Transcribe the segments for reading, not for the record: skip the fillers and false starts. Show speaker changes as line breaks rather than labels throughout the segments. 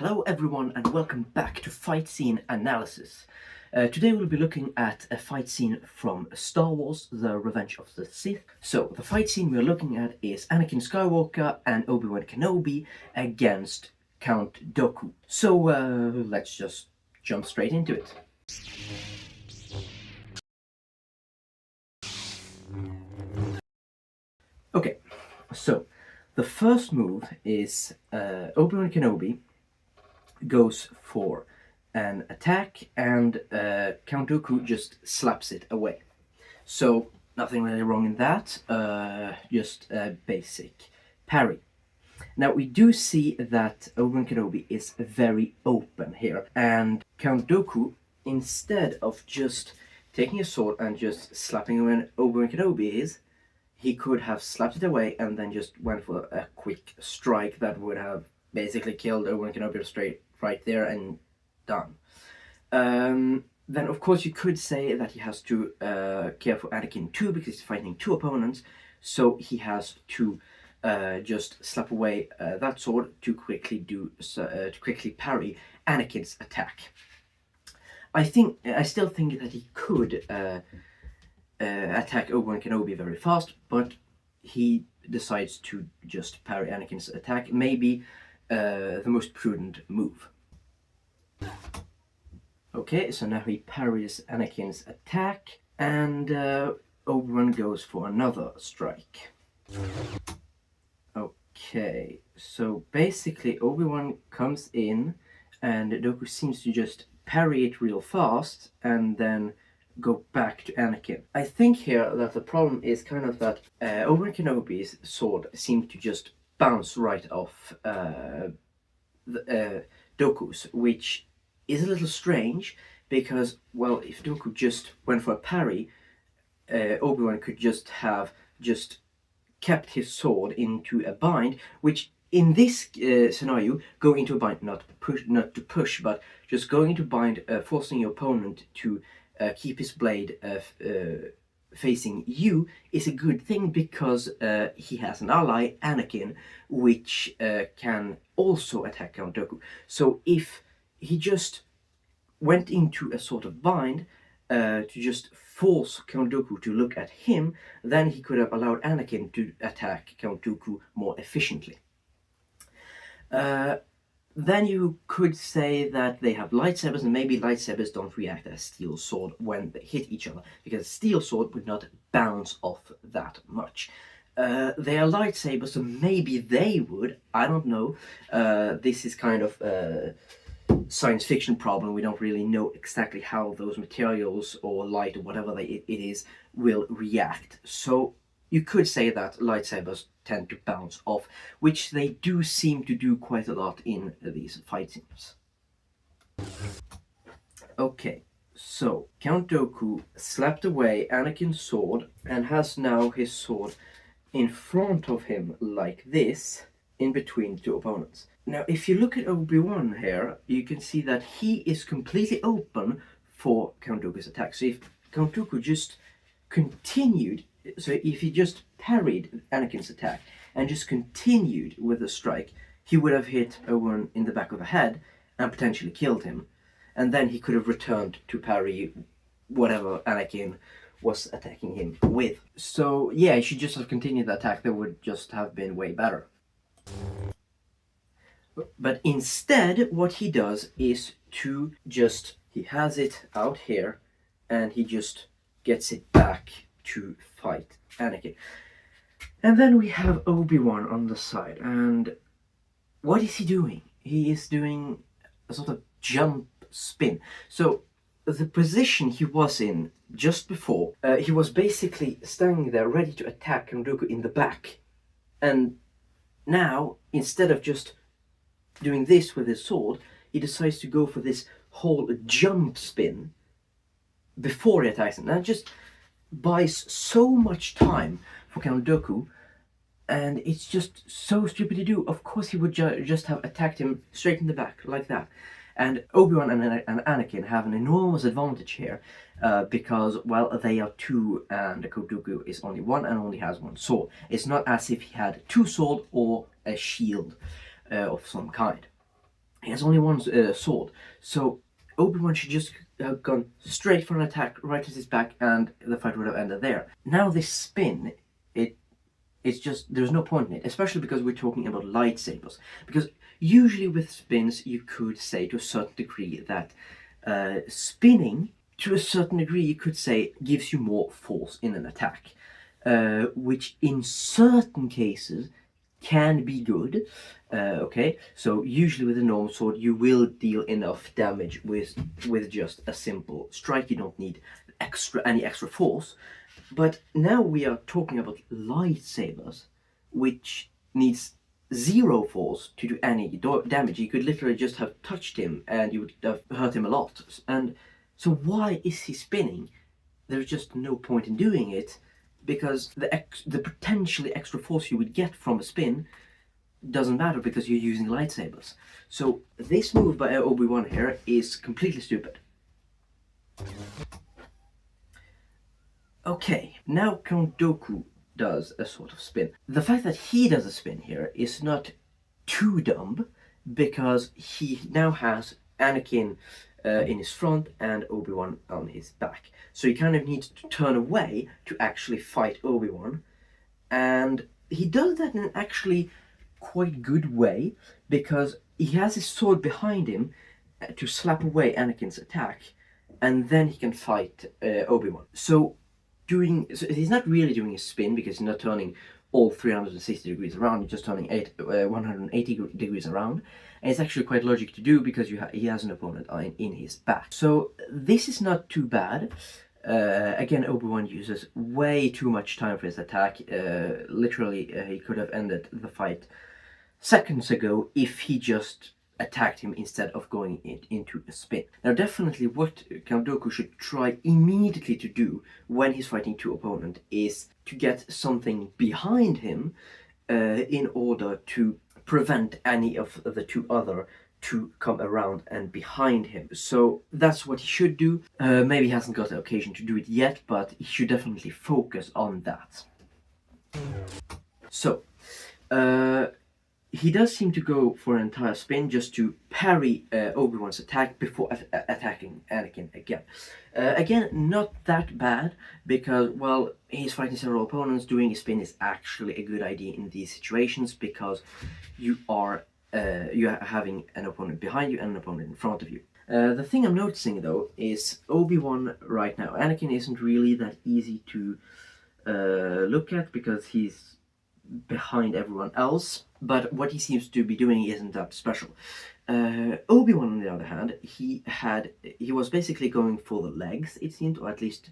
Hello everyone and welcome back to Fight Scene Analysis. Today we'll be looking at a fight scene from Star Wars, The Revenge of the Sith. So the fight scene we're looking at is Anakin Skywalker and Obi-Wan Kenobi against Count Dooku. So let's just jump straight into it. Okay, so the first move is Obi-Wan Kenobi goes for an attack and Count Dooku just slaps it away. So nothing really wrong in that, just a basic parry. Now we do see that Obi-Wan Kenobi is very open here, and Count Dooku, instead of just taking a sword and just slapping away Obi-Wan Kenobi, he could have slapped it away and then just went for a quick strike that would have basically killed Obi-Wan Kenobi straight right there and done. Then of course you could say that he has to care for Anakin too, because he's fighting two opponents, so he has to just slap away that sword to quickly parry Anakin's attack. I still think that he could attack Obi-Wan Kenobi very fast, but he decides to just parry Anakin's attack. Maybe the most prudent move. Okay, so now he parries Anakin's attack, and Obi-Wan goes for another strike. Okay, so basically Obi-Wan comes in, and Dooku seems to just parry it real fast, and then go back to Anakin. I think here that the problem is kind of that Obi-Wan Kenobi's sword seemed to just bounce right off Dooku's, which is a little strange because, well, if Dooku just went for a parry, Obi-Wan could just have kept his sword into a bind, which in this scenario, going into a bind, not to push, but just going into bind, forcing your opponent to keep his blade facing you is a good thing, because he has an ally, Anakin, which can also attack Count Dooku. So if he just went into a sort of bind to just force Count Dooku to look at him, then he could have allowed Anakin to attack Count Dooku more efficiently. Then you could say that they have lightsabers, and maybe lightsabers don't react as steel sword when they hit each other, because steel sword would not bounce off that much. They are lightsabers, so maybe they would. I don't know. This is kind of a science fiction problem. We don't really know exactly how those materials or light or whatever it is will react. So you could say that lightsabers tend to bounce off, which they do seem to do quite a lot in these fight scenes. Okay, so Count Dooku slapped away Anakin's sword and has now his sword in front of him like this, in between two opponents. Now, if you look at Obi-Wan here, you can see that he is completely open for Count Dooku's attack. So if Count Dooku just continued, so if he just parried Anakin's attack and just continued with the strike, he would have hit Obi-Wan in the back of the head and potentially killed him. And then he could have returned to parry whatever Anakin was attacking him with. So yeah, he should just have continued the attack. That would just have been way better. But instead, what he does is to just, he has it out here and he just gets it back to fight Anakin. And then we have Obi-Wan on the side, and what is he doing? He is doing a sort of jump spin. So the position he was in just before, he was basically standing there ready to attack Count Dooku in the back. And now, instead of just doing this with his sword, he decides to go for this whole jump spin before he attacks him. That just buys so much time for Count Dooku, and it's just so stupid to do. Of course he would just have attacked him straight in the back, like that. And Obi-Wan and Anakin have an enormous advantage here, because, well, they are two and Count Dooku is only one and only has one sword. It's not as if he had two swords or a shield of some kind. He has only one sword, so Obi-Wan should just have gone straight for an attack right at his back, and the fight would have ended there. Now this spin, it's just there's no point in it, especially because we're talking about lightsabers. Because usually with spins, you could say to a certain degree that spinning, to a certain degree, you could say gives you more force in an attack, which in certain cases can be good. Okay, so usually with a normal sword, you will deal enough damage with just a simple strike. You don't need any extra force. But now we are talking about lightsabers, which needs zero force to do any damage. You could literally just have touched him and you would have hurt him a lot. And so why is he spinning? There's just no point in doing it, because the potentially extra force you would get from a spin doesn't matter because you're using lightsabers. So this move by Obi-Wan here is completely stupid. Okay, now Count Dooku does a sort of spin. The fact that he does a spin here is not too dumb, because he now has Anakin in his front and Obi-Wan on his back. So he kind of needs to turn away to actually fight Obi-Wan. And he does that in an actually quite good way, because he has his sword behind him to slap away Anakin's attack, and then he can fight Obi-Wan. So he's not really doing a spin, because he's not turning all 360 degrees around, he's just turning 180 degrees around. And it's actually quite logical to do, because he has an opponent in his back. So this is not too bad. Again, Obi-Wan uses way too much time for his attack. Literally, he could have ended the fight seconds ago if he just attacked him instead of going into a spin. Now, definitely what Count Dooku should try immediately to do when he's fighting two opponents is to get something behind him in order to prevent any of the two other to come around and behind him. So that's what he should do. Maybe he hasn't got the occasion to do it yet, but he should definitely focus on that. So, he does seem to go for an entire spin just to parry Obi-Wan's attack before attacking Anakin again. Again, not that bad, because, well, he's fighting several opponents. Doing a spin is actually a good idea in these situations, because you are having an opponent behind you and an opponent in front of you. The thing I'm noticing, though, is Obi-Wan right now. Anakin isn't really that easy to look at, because he's behind everyone else, but what he seems to be doing isn't that special. Obi-Wan, on the other hand, he was basically going for the legs, it seemed, or at least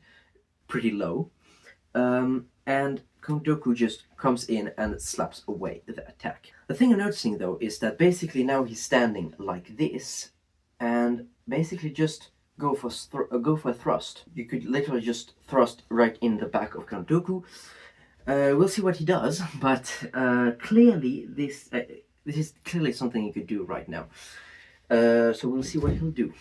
pretty low, and Count Dooku just comes in and slaps away the attack. The thing I'm noticing, though, is that basically now he's standing like this, and basically just go for a thrust. You could literally just thrust right in the back of Count Dooku. We'll see what he does, but clearly this is clearly something he could do right now. So we'll see what he'll do.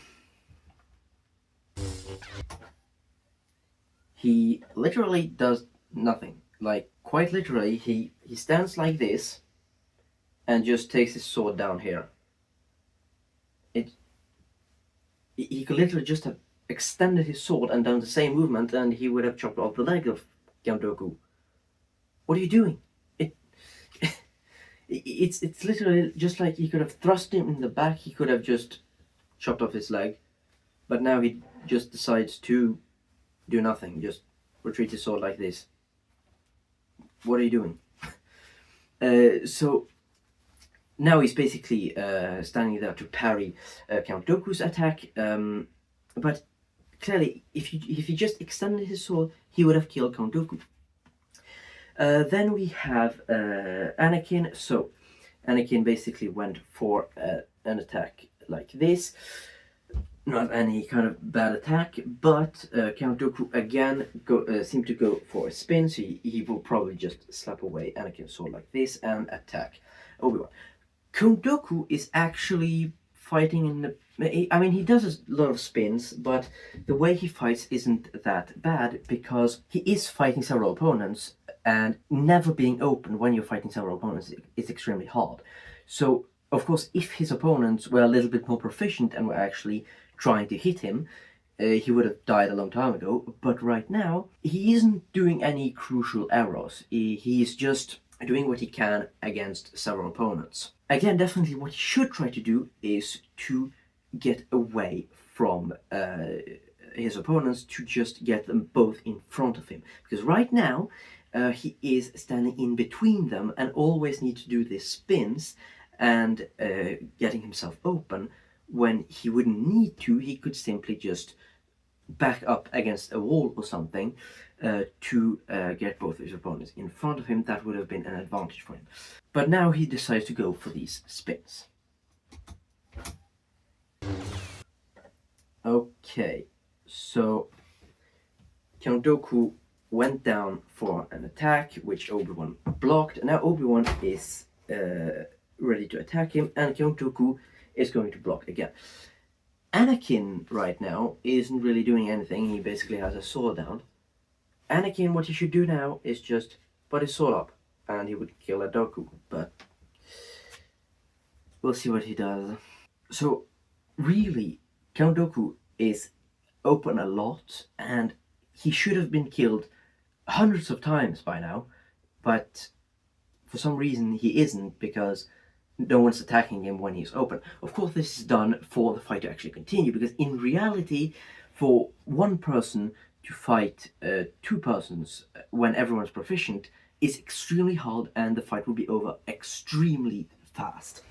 He literally does nothing. Like, quite literally, he stands like this and just takes his sword down here. He could literally just have extended his sword and done the same movement, and he would have chopped off the leg of Count Dooku. What are you doing? It's literally just like he could have thrust him in the back. He could have just chopped off his leg, but now he just decides to do nothing. Just retreat his sword like this. What are you doing? So now he's basically standing there to parry Count Dooku's attack. But clearly, if he just extended his sword, he would have killed Count Dooku. Then we have Anakin. So Anakin basically went for an attack like this. Not any kind of bad attack, but Count Dooku again seemed to go for a spin, so he will probably just slap away Anakin's sword like this and attack Obi-Wan. Count Dooku is actually fighting in the... I mean, he does a lot of spins, but the way he fights isn't that bad, because he is fighting several opponents, and never being open when you're fighting several opponents is extremely hard. So Of course, if his opponents were a little bit more proficient and were actually trying to hit him, he would have died a long time ago. But right now, he isn't doing any crucial errors. He's just doing what he can against several opponents. Again, definitely what he should try to do is to get away from his opponents, to just get them both in front of him. Because right now, he is standing in between them and always needs to do these spins and getting himself open. When he wouldn't need to, he could simply just back up against a wall or something to get both his opponents in front of him. That would have been an advantage for him. But now he decides to go for these spins. Okay, so Count Dooku went down for an attack, which Obi-Wan blocked. Now Obi-Wan is ready to attack him, and Count Dooku is going to block again. Anakin right now isn't really doing anything. He basically has a sword down. Anakin, what he should do now is just put his sword up, and he would kill a Dooku, but we'll see what he does. So really, Count Dooku is open a lot, and he should have been killed hundreds of times by now, but for some reason he isn't, because no one's attacking him when he's open. Of course, this is done for the fight to actually continue, because in reality, for one person to fight two persons when everyone's proficient is extremely hard, and the fight will be over extremely fast.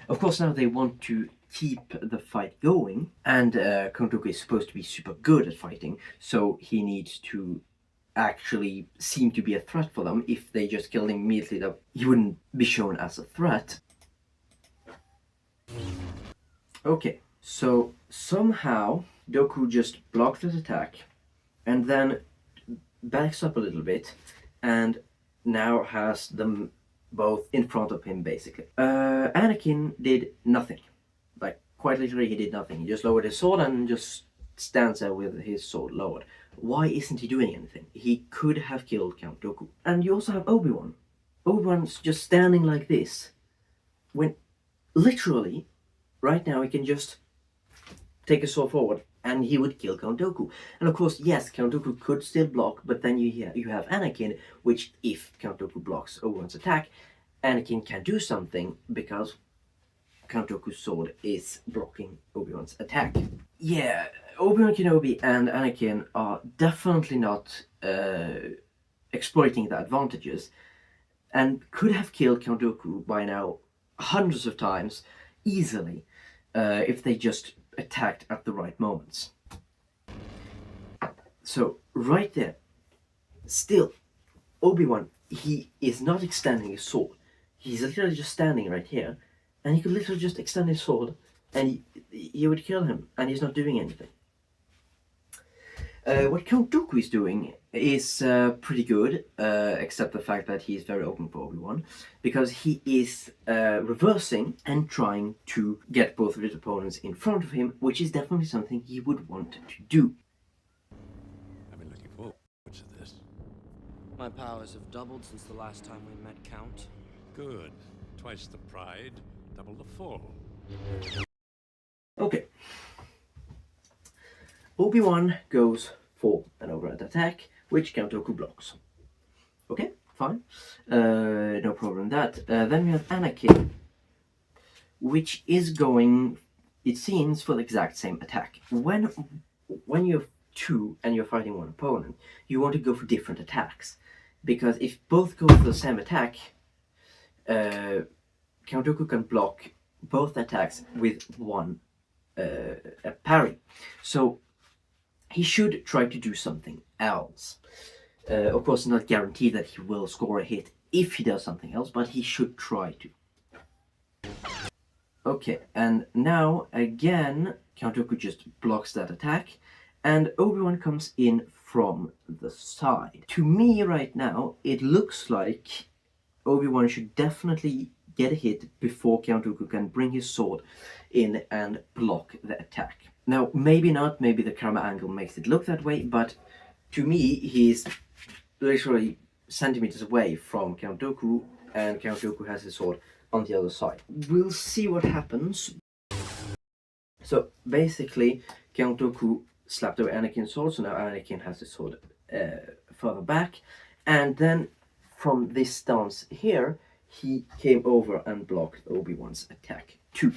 Of course, now they want to keep the fight going, and Count Dooku is supposed to be super good at fighting, so he needs to actually seem to be a threat for them. If they just killed him immediately, that he wouldn't be shown as a threat. Okay, so somehow Dooku just blocked his attack and then backs up a little bit and now has them both in front of him, basically. Anakin did nothing. Like, quite literally, he did nothing. He just lowered his sword and just stands there with his sword lowered. Why isn't he doing anything? He could have killed Count Dooku. And you also have Obi-Wan. Obi-Wan's just standing like this, when literally right now he can just take a sword forward and he would kill Count Dooku. And of course, yes, Count Dooku could still block, but then you have Anakin, which if Count Dooku blocks Obi-Wan's attack, Anakin can do something because Count Dooku's sword is blocking Obi-Wan's attack. Yeah, Obi-Wan Kenobi and Anakin are definitely not exploiting the advantages, and could have killed Count Dooku by now hundreds of times easily if they just attacked at the right moments. So right there, still, Obi-Wan, he is not extending his sword. He's literally just standing right here, and he could literally just extend his sword and he would kill him, and he's not doing anything. What Count Dooku is doing is pretty good, except the fact that he's very open for Obi-Wan, because he is reversing and trying to get both of his opponents in front of him, which is definitely something he would want to do.
I've been looking forward to this.
My powers have doubled since the last time we met, Count.
Good. Twice the pride, double the fall.
Okay. Obi-Wan goes for an overhead attack, which Count Dooku blocks. Okay, fine. No problem with that. Then we have Anakin, which is going, it seems, for the exact same attack. When you have two and you're fighting one opponent, you want to go for different attacks. Because if both go for the same attack, Count Dooku can block both attacks with one a parry. So he should try to do something else. Of course, not guaranteed that he will score a hit if he does something else, but he should try to. Okay, and now again, Count Dooku just blocks that attack, and Obi-Wan comes in from the side. To me right now, it looks like Obi-Wan should definitely get a hit before Count Dooku can bring his sword in and block the attack. Now, maybe not, maybe the camera angle makes it look that way, but to me, he's literally centimeters away from Count Dooku, and Count Dooku has his sword on the other side. We'll see what happens. So basically, Count Dooku slapped away Anakin's sword, so now Anakin has the sword further back, and then from this stance here, he came over and blocked Obi-Wan's attack too.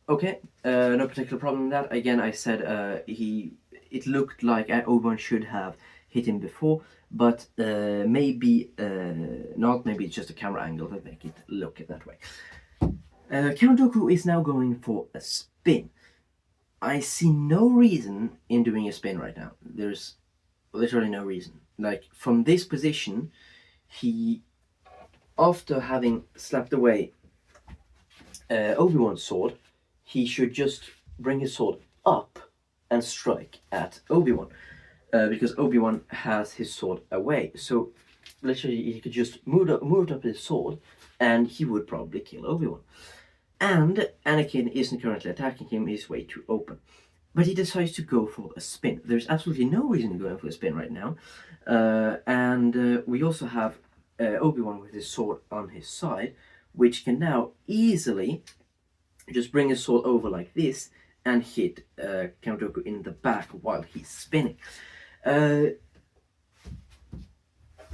Okay, no particular problem with that. Again, I said it looked like Obi-Wan should have hit him before, but maybe not. Maybe it's just a camera angle that make it look that way. Count Dooku is now going for a spin. I see no reason in doing a spin right now. There's literally no reason. Like, from this position, he, after having slapped away Obi-Wan's sword, he should just bring his sword up and strike at Obi-Wan. Because Obi-Wan has his sword away. So, literally, he could just move up his sword, and he would probably kill Obi-Wan. And Anakin isn't currently attacking him, he's way too open. But he decides to go for a spin. There's absolutely no reason to go for a spin right now. And we also have Obi-Wan with his sword on his side, which can now easily just bring his sword over like this and hit Count Dooku in the back while he's spinning.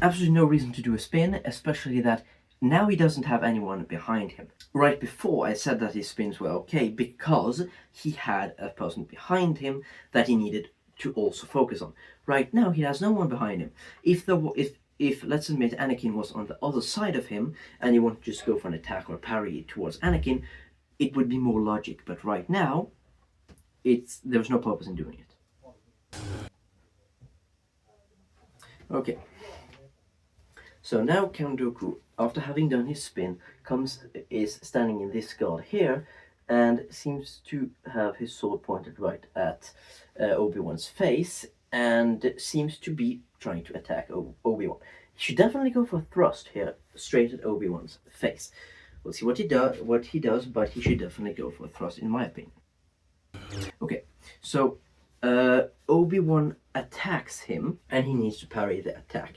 Absolutely no reason to do a spin, especially that now he doesn't have anyone behind him. Right before I said that his spins were okay because he had a person behind him that he needed to also focus on. Right now he has no one behind him. If let's admit Anakin was on the other side of him and he wanted to just go for an attack or parry towards Anakin, it would be more logic. But right now, there's no purpose in doing it. Okay. So now Count Dooku, after having done his spin, is standing in this guard here, and seems to have his sword pointed right at Obi-Wan's face, and seems to be trying to attack Obi-Wan. He should definitely go for a thrust here, straight at Obi-Wan's face. We'll see what he does, but he should definitely go for a thrust, in my opinion. Okay, so Obi-Wan attacks him, and he needs to parry the attack.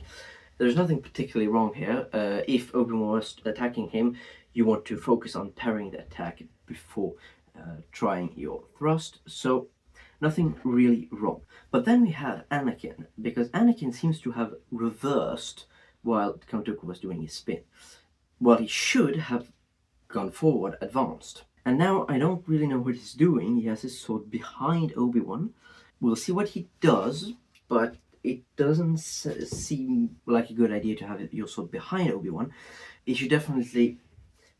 There's nothing particularly wrong here. If Obi-Wan was attacking him, you want to focus on parrying the attack before trying your thrust. So nothing really wrong. But then we have Anakin, because Anakin seems to have reversed while Count Dooku was doing his spin. Well, he should have gone forward, advanced. And now I don't really know what he's doing. He has his sword behind Obi-Wan. We'll see what he does, but it doesn't seem like a good idea to have your sword behind Obi-Wan. He should definitely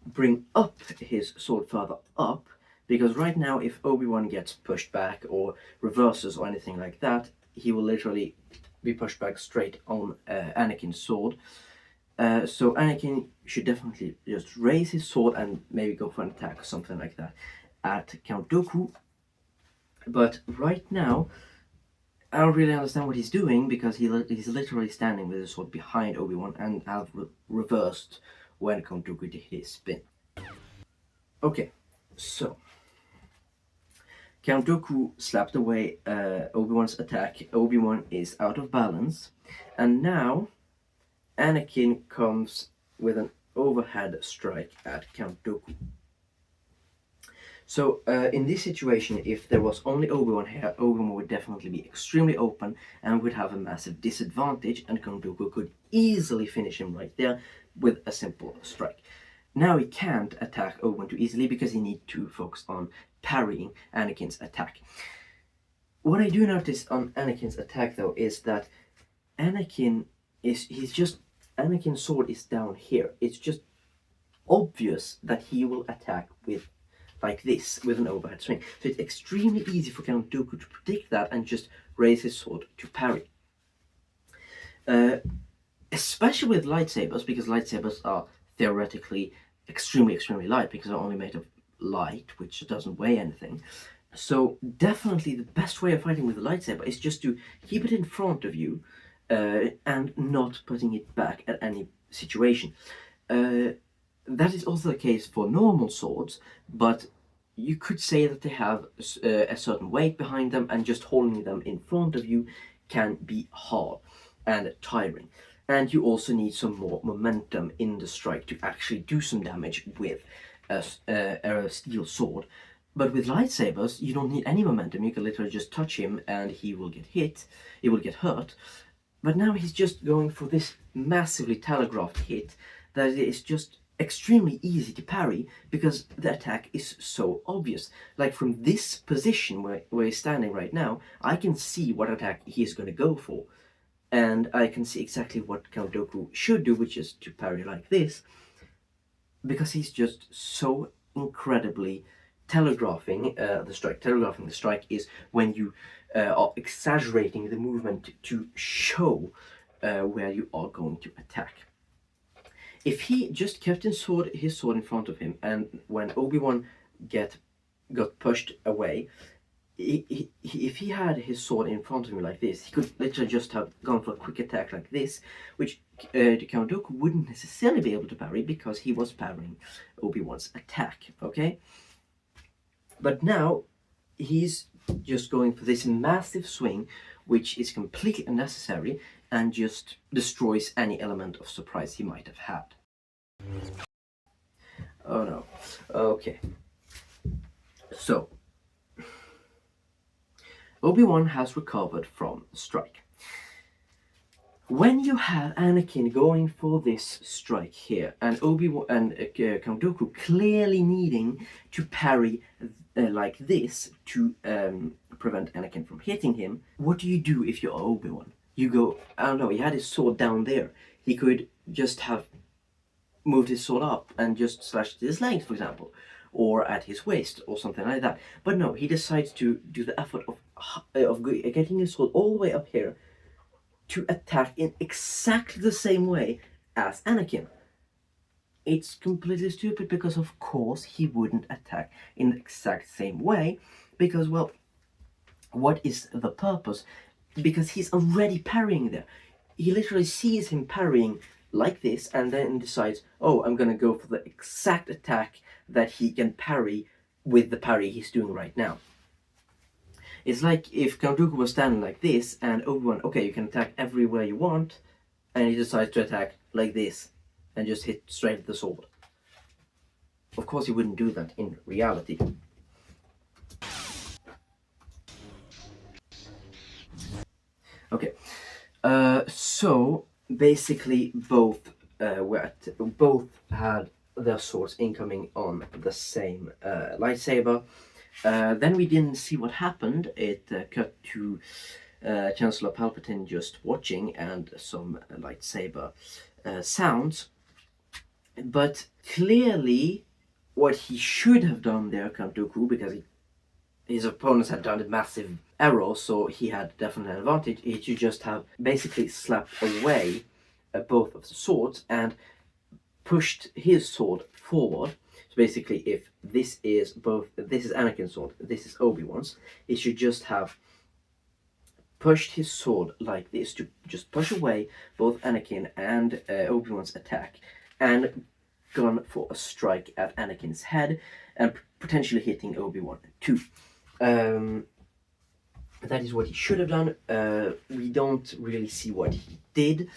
bring up his sword further up, because right now if Obi-Wan gets pushed back or reverses or anything like that, he will literally be pushed back straight on Anakin's sword. So Anakin should definitely just raise his sword and maybe go for an attack or something like that at Count Dooku. But right now, I don't really understand what he's doing, because he's literally standing with his sword behind Obi-Wan and have reversed when Count Dooku did his spin. Okay, so Count Dooku slapped away Obi-Wan's attack. Obi-Wan is out of balance, and now Anakin comes with an overhead strike at Count Dooku. So in this situation, if there was only Obi-Wan here, Obi-Wan would definitely be extremely open and would have a massive disadvantage, and Count Dooku could easily finish him right there with a simple strike. Now he can't attack Obi-Wan too easily because he needs to focus on parrying Anakin's attack. What I do notice on Anakin's attack though is that Anakin's sword is down here. It's just obvious that he will attack with like this, with an overhead swing. So it's extremely easy for Count Dooku to predict that and just raise his sword to parry. Especially with lightsabers, because lightsabers are theoretically extremely light, because they're only made of light, which doesn't weigh anything. So definitely the best way of fighting with a lightsaber is just to keep it in front of you and not putting it back at any situation. That is also the case for normal swords, but you could say that they have a certain weight behind them, and just holding them in front of you can be hard and tiring. And you also need some more momentum in the strike to actually do some damage with a steel sword. But with lightsabers, you don't need any momentum. You can literally just touch him and he will get hit. He will get hurt. But now he's just going for this massively telegraphed hit that is just extremely easy to parry because the attack is so obvious. Like from this position where he's standing right now, I can see what attack he's going to go for. And I can see exactly what Count Dooku should do, which is to parry like this. Because he's just so incredibly telegraphing the strike. Telegraphing the strike is when you are exaggerating the movement to show where you are going to attack. If he just kept his sword in front of him, and when Obi-Wan got pushed away, if he had his sword in front of him like this, he could literally just have gone for a quick attack like this, which Count Dooku wouldn't necessarily be able to parry because he was parrying Obi-Wan's attack, okay? But now he's just going for this massive swing, which is completely unnecessary and just destroys any element of surprise he might have had. Oh no. Okay. So, Obi-Wan has recovered from the strike. When you have Anakin going for this strike here, and Obi-Wan and Count Dooku clearly needing to parry like this to prevent Anakin from hitting him, what do you do if you're Obi-Wan? You go, I don't know, he had his sword down there. He could just have moved his sword up and just slashed his legs, for example, or at his waist, or something like that. But no, he decides to do the effort of getting his sword all the way up here to attack in exactly the same way as Anakin. It's completely stupid because of course he wouldn't attack in the exact same way because, well, what is the purpose? Because he's already parrying there. He literally sees him parrying like this and then decides, oh, I'm gonna go for the exact attack that he can parry with the parry he's doing right now. It's like if Count Dooku was standing like this and Obi-Wan, okay, you can attack everywhere you want, and he decides to attack like this and just hit straight at the sword. Of course he wouldn't do that in reality. Okay, so basically both had their swords incoming on the same lightsaber. Then we didn't see what happened. It cut to Chancellor Palpatine just watching and some lightsaber sounds. But clearly what he should have done there, Count Dooku, because his opponents had done a massive error, so he had definitely an advantage, he should just have basically slapped away both of the swords and pushed his sword forward. So basically, if this is Anakin's sword, this is Obi-Wan's, he should just have pushed his sword like this to just push away both Anakin and Obi-Wan's attack, and gone for a strike at Anakin's head and potentially hitting Obi-Wan too. That is what he should have done. We don't really see what he did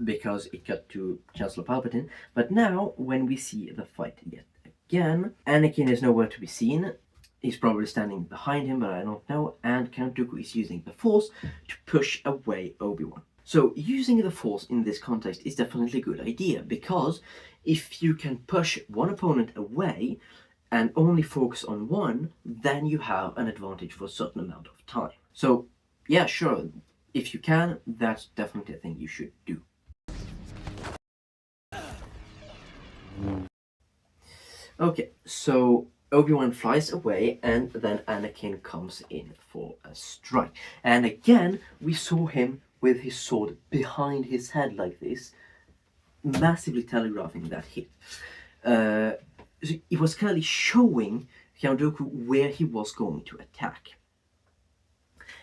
because it cut to Chancellor Palpatine. But now, when we see the fight yet again, Anakin is nowhere to be seen. He's probably standing behind him, but I don't know. And Count Dooku is using the Force to push away Obi-Wan. So using the Force in this context is definitely a good idea, because if you can push one opponent away and only focus on one, then you have an advantage for a certain amount of time. So yeah, sure, if you can, that's definitely a thing you should do. Okay, so Obi-Wan flies away and then Anakin comes in for a strike. And again, we saw him with his sword behind his head like this, massively telegraphing that hit. It was clearly showing Count Dooku where he was going to attack.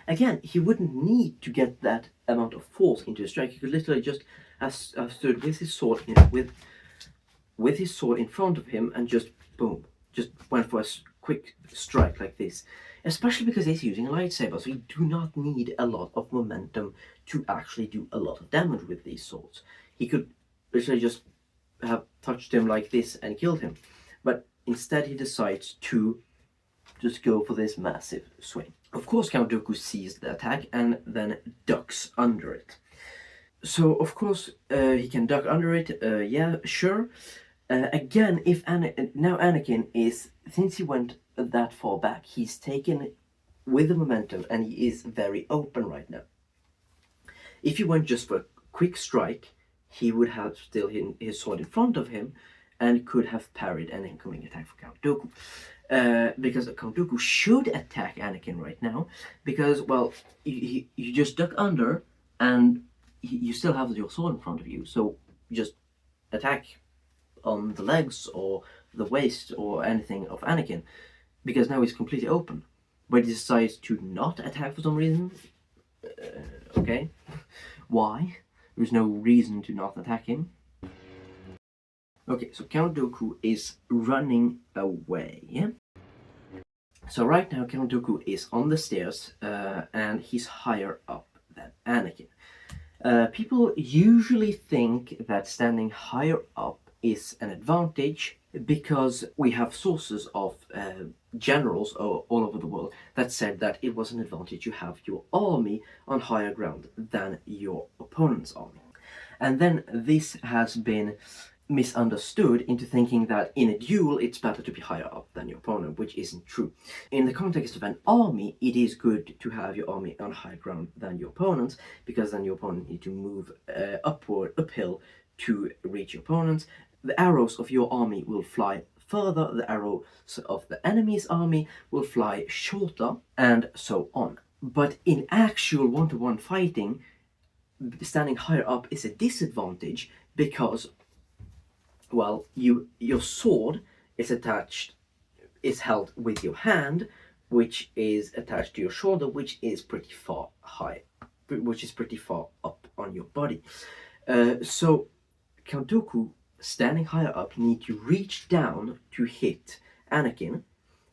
Again, he wouldn't need to get that amount of force into a strike. He could literally just have stood with his sword with his sword in front of him and just boom, just went for a quick strike like this, especially because he's using a lightsaber, so you do not need a lot of momentum to actually do a lot of damage with these swords. He could literally just have touched him like this and killed him, but instead he decides to just go for this massive swing. Of course, Count Dooku sees the attack and then ducks under it. So of course he can duck under it, yeah, sure. Again, now Anakin is, since he went that far back, he's taken with the momentum and he is very open right now. If he went just for a quick strike, he would have still his sword in front of him and could have parried an incoming attack for Count Dooku. Because Count Dooku should attack Anakin right now, because, well, you just duck under and you still have your sword in front of you, so just attack on the legs or the waist or anything of Anakin, because now he's completely open. But he decides to not attack for some reason. Okay, why? There's no reason to not attack him. Okay, so Count Dooku is running away. So right now Count Dooku is on the stairs and he's higher up than Anakin. People usually think that standing higher up is an advantage because we have sources of generals all over the world that said that it was an advantage to have your army on higher ground than your opponent's army. And then this has been misunderstood into thinking that in a duel it's better to be higher up than your opponent, which isn't true. In the context of an army, it is good to have your army on higher ground than your opponents, because then your opponent needs to move uphill to reach your opponents. The arrows of your army will fly further, the arrows of the enemy's army will fly shorter, and so on. But in actual one-to-one fighting, standing higher up is a disadvantage because, well, your sword is held with your hand, which is attached to your shoulder, which is pretty far up on your body. So Count Dooku, standing higher up, needs to reach down to hit Anakin,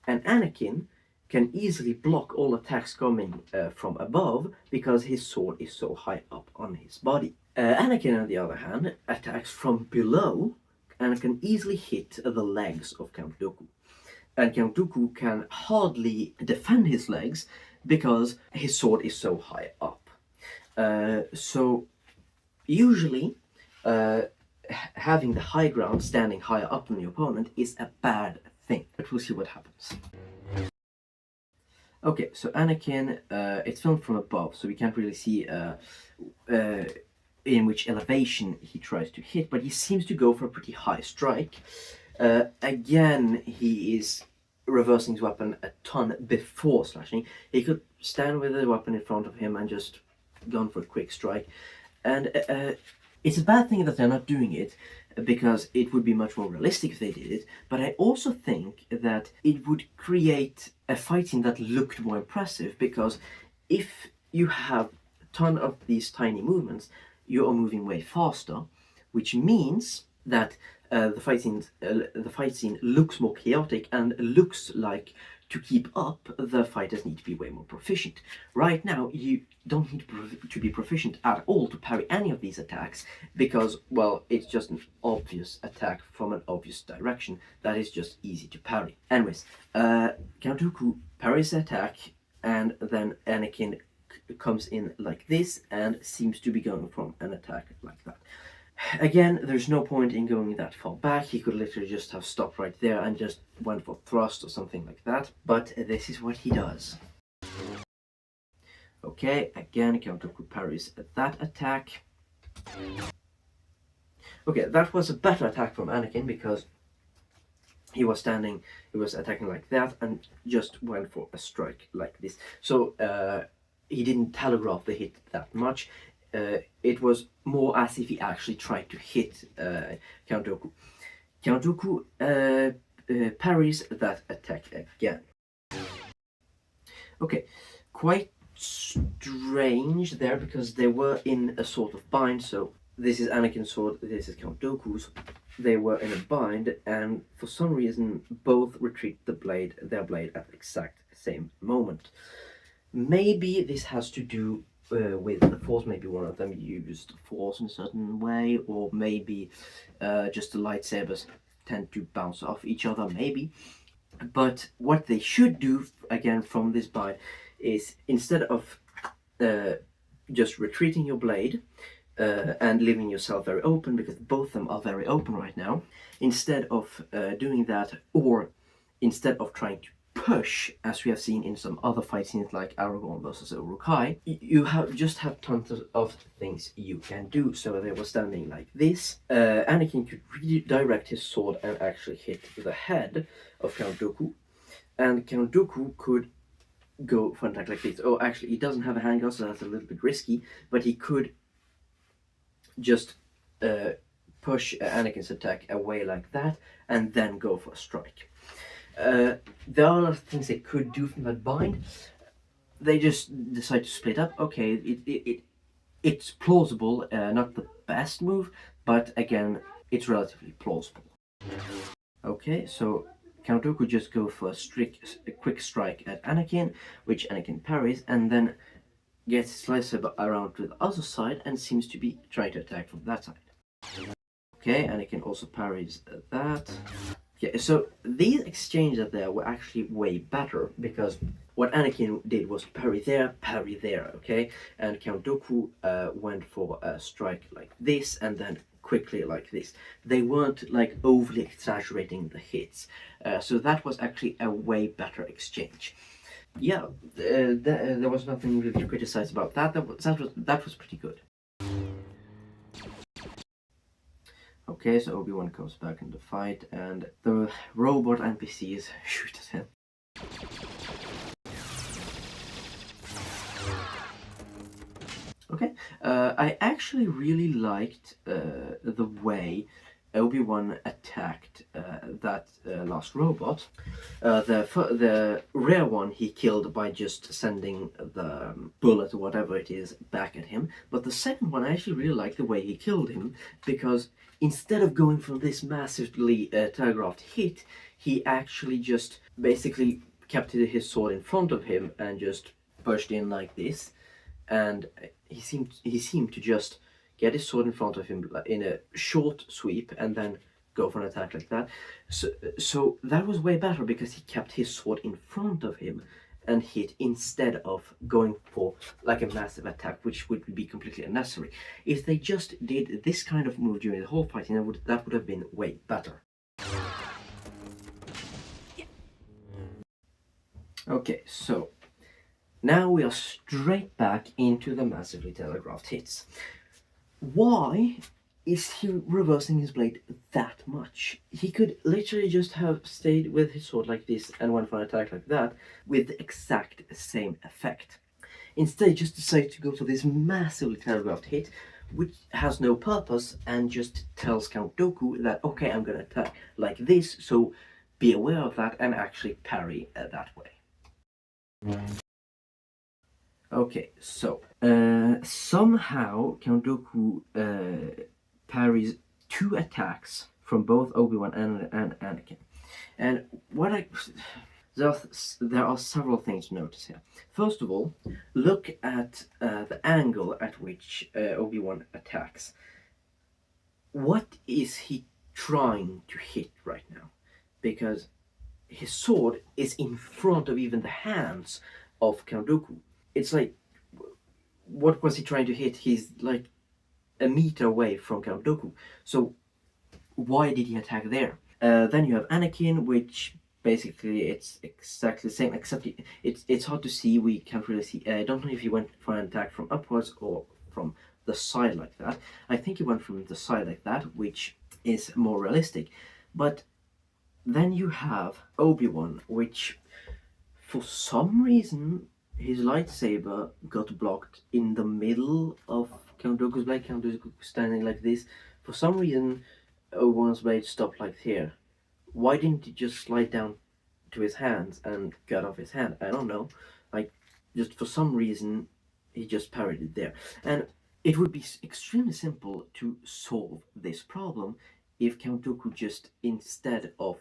and Anakin can easily block all attacks coming from above because his sword is so high up on his body. Anakin, on the other hand, attacks from below and can easily hit the legs of Count Dooku. And Count Dooku can hardly defend his legs because his sword is so high up. So usually having the high ground, standing higher up than the opponent, is a bad thing. But we'll see what happens. Okay, so Anakin, it's filmed from above, so we can't really see in which elevation he tries to hit, but he seems to go for a pretty high strike. Again, he is reversing his weapon a ton before slashing. He could stand with the weapon in front of him and just gone for a quick strike. And it's a bad thing that they're not doing it, because it would be much more realistic if they did it, but I also think that it would create a fight scene that looked more impressive, because if you have a ton of these tiny movements, you are moving way faster, which means that the fight scene looks more chaotic and looks like, to keep up, the fighters need to be way more proficient. Right now, you don't need to be proficient at all to parry any of these attacks, because, well, it's just an obvious attack from an obvious direction that is just easy to parry. Anyways, Count Dooku parries the attack, and then Anakin comes in like this and seems to be going from an attack like that. Again, there's no point in going that far back. He could literally just have stopped right there and just went for thrust or something like that. But this is what he does. Okay, again, Count Dooku parries that attack. Okay, that was a better attack from Anakin because he was attacking like that and just went for a strike like this. So he didn't telegraph the hit that much. It was more as if he actually tried to hit Count Dooku. Count Dooku parries that attack again. Okay, quite strange there because they were in a sort of bind. So this is Anakin's sword, this is Count Dooku's. they were in a bind, and for some reason both retrieved their blade at the exact same moment. Maybe this has to do with the force. Maybe one of them used force in a certain way, or maybe just the lightsabers tend to bounce off each other. Maybe, but what they should do again from this bind is, instead of just retreating your blade and leaving yourself very open, because both of them are very open right now, instead of doing that, or instead of trying to push, as we have seen in some other fight scenes like Aragorn versus Uruk-hai, you have tons of things you can do. So they were standing like this. Anakin could redirect his sword and actually hit the head of Count Dooku, and Count Dooku could go for an attack like this. Oh, actually, he doesn't have a handgun, so that's a little bit risky, but he could just push Anakin's attack away like that and then go for a strike. There are a lot of things they could do from that bind. They just decide to split up. Okay, it's plausible, not the best move, but again, it's relatively plausible. Okay, so Count Dooku just go for a quick strike at Anakin, which Anakin parries, and then gets his lightsaber around to the other side and seems to be trying to attack from that side. Okay, Anakin also parries that. Yeah, so these exchanges there were actually way better, because what Anakin did was parry there, okay? And Count Dooku went for a strike like this and then quickly like this. They weren't like overly exaggerating the hits. So that was actually a way better exchange. Yeah, there was nothing really to criticize about that. That was pretty good. Okay, so Obi-Wan comes back in the fight, and the robot NPCs shoot at him. Okay, I actually really liked the way Obi-Wan attacked that last robot. The rare one he killed by just sending the bullet or whatever it is back at him. But the second one, I actually really liked the way he killed him, because instead of going for this massively telegraphed hit, he actually just basically kept his sword in front of him and just pushed in like this. And he seemed to just get his sword in front of him in a short sweep and then go for an attack like that. So that was way better, because he kept his sword in front of him and hit, instead of going for like a massive attack, which would be completely unnecessary. If they just did this kind of move during the whole fighting, that would have been way better. Okay, so now we are straight back into the massively telegraphed hits. Why is he reversing his blade that much? He could literally just have stayed with his sword like this and went for an attack like that with the exact same effect. Instead, he just decided to go for this massively telegraphed hit, which has no purpose, and just tells Count Dooku that, okay, I'm gonna attack like this, so be aware of that and actually parry that way. Okay, so somehow Count Dooku parries two attacks from both Obi-Wan and Anakin. And there are several things to notice here. First of all, look at the angle at which Obi-Wan attacks. What is he trying to hit right now? Because his sword is in front of even the hands of Count Dooku. It's like, what was he trying to hit? He's like a meter away from Count Dooku. So why did he attack there? Then you have Anakin, which basically it's exactly the same, except it's hard to see. We can't really see. I don't know if he went for an attack from upwards or from the side like that. I think he went from the side like that, which is more realistic. But then you have Obi-Wan, which for some reason his lightsaber got blocked in the middle of Count Dooku's blade. Count Dooku standing like this. For some reason, Obi-Wan's blade stopped like here. Why didn't he just slide down to his hands and cut off his hand? I don't know. Like, just for some reason, he just parried it there. And it would be extremely simple to solve this problem if Count Dooku just, instead of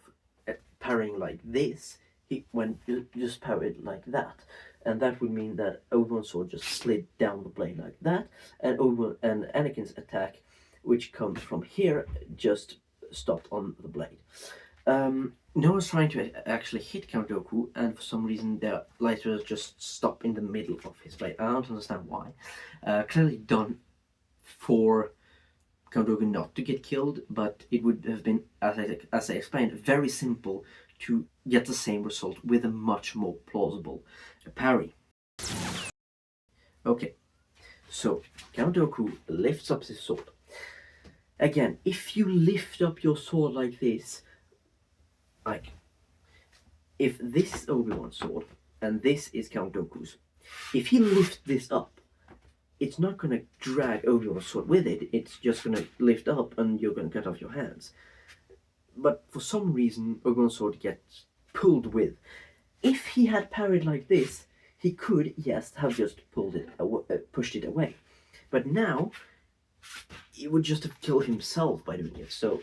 parrying like this, he went just parried like that. And that would mean that Obi-Wan's sword just slid down the blade like that, and Anakin's attack, which comes from here, just stopped on the blade. No one's trying to actually hit Count Dooku, and for some reason their lightsabers just stop in the middle of his blade. I don't understand why. Clearly done for Count Dooku not to get killed, but it would have been, as I explained, very simple to get the same result with a much more plausible parry. Okay, so Count Dooku lifts up his sword. Again, if you lift up your sword like this, like, if this is Obi-Wan's sword and this is Count Dooku's, if he lifts this up, it's not going to drag Obi-Wan's sword with it, it's just going to lift up and you're going to cut off your hands. But for some reason, Obi-Wan's sword gets pulled with. If he had parried like this, he could, yes, have just pushed it away. But now, he would just have killed himself by doing it. So,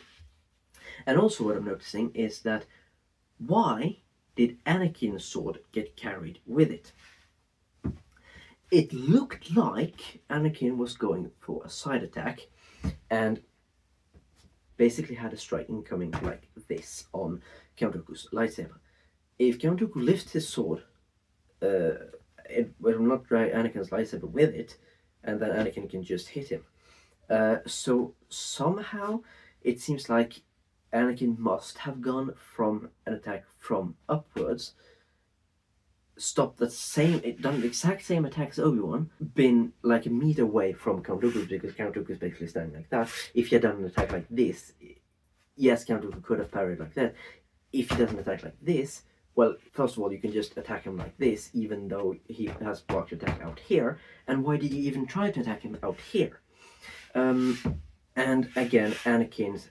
and also what I'm noticing is that why did Anakin's sword get carried with it? It looked like Anakin was going for a side attack and basically had a strike incoming like this on Count Dooku's lightsaber. If Count Dooku lifts his sword, it will not drag Anakin's lightsaber with it, and then Anakin can just hit him. So somehow it seems like Anakin must have gone from an attack from upwards, stopped done the exact same attack as Obi-Wan, been like a meter away from Count Dooku, because Count Dooku is basically standing like that. If he had done an attack like this, yes, Count Dooku could have parried like that. If he does an attack like this, well, first of all, you can just attack him like this, even though he has blocked your attack out here. And why did you even try to attack him out here? And again, Anakin's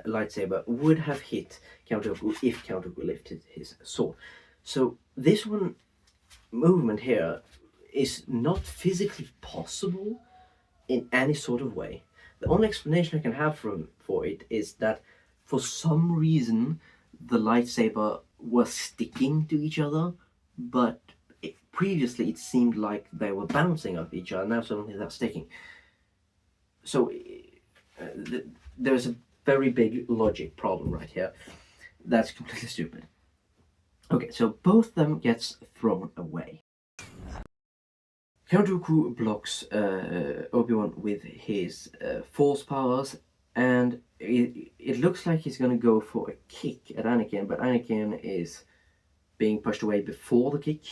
lightsaber would have hit Count Dooku if Count Dooku lifted his sword. So this movement here is not physically possible in any sort of way. The only explanation I can have for it is that for some reason the lightsaber was sticking to each other, but previously it seemed like they were bouncing off each other. Now suddenly they're sticking. So there's a very big logic problem right here. That's completely stupid. Okay, so both of them gets thrown away. Count Dooku blocks Obi-Wan with his force powers, and it looks like he's going to go for a kick at Anakin, but Anakin is being pushed away before the kick.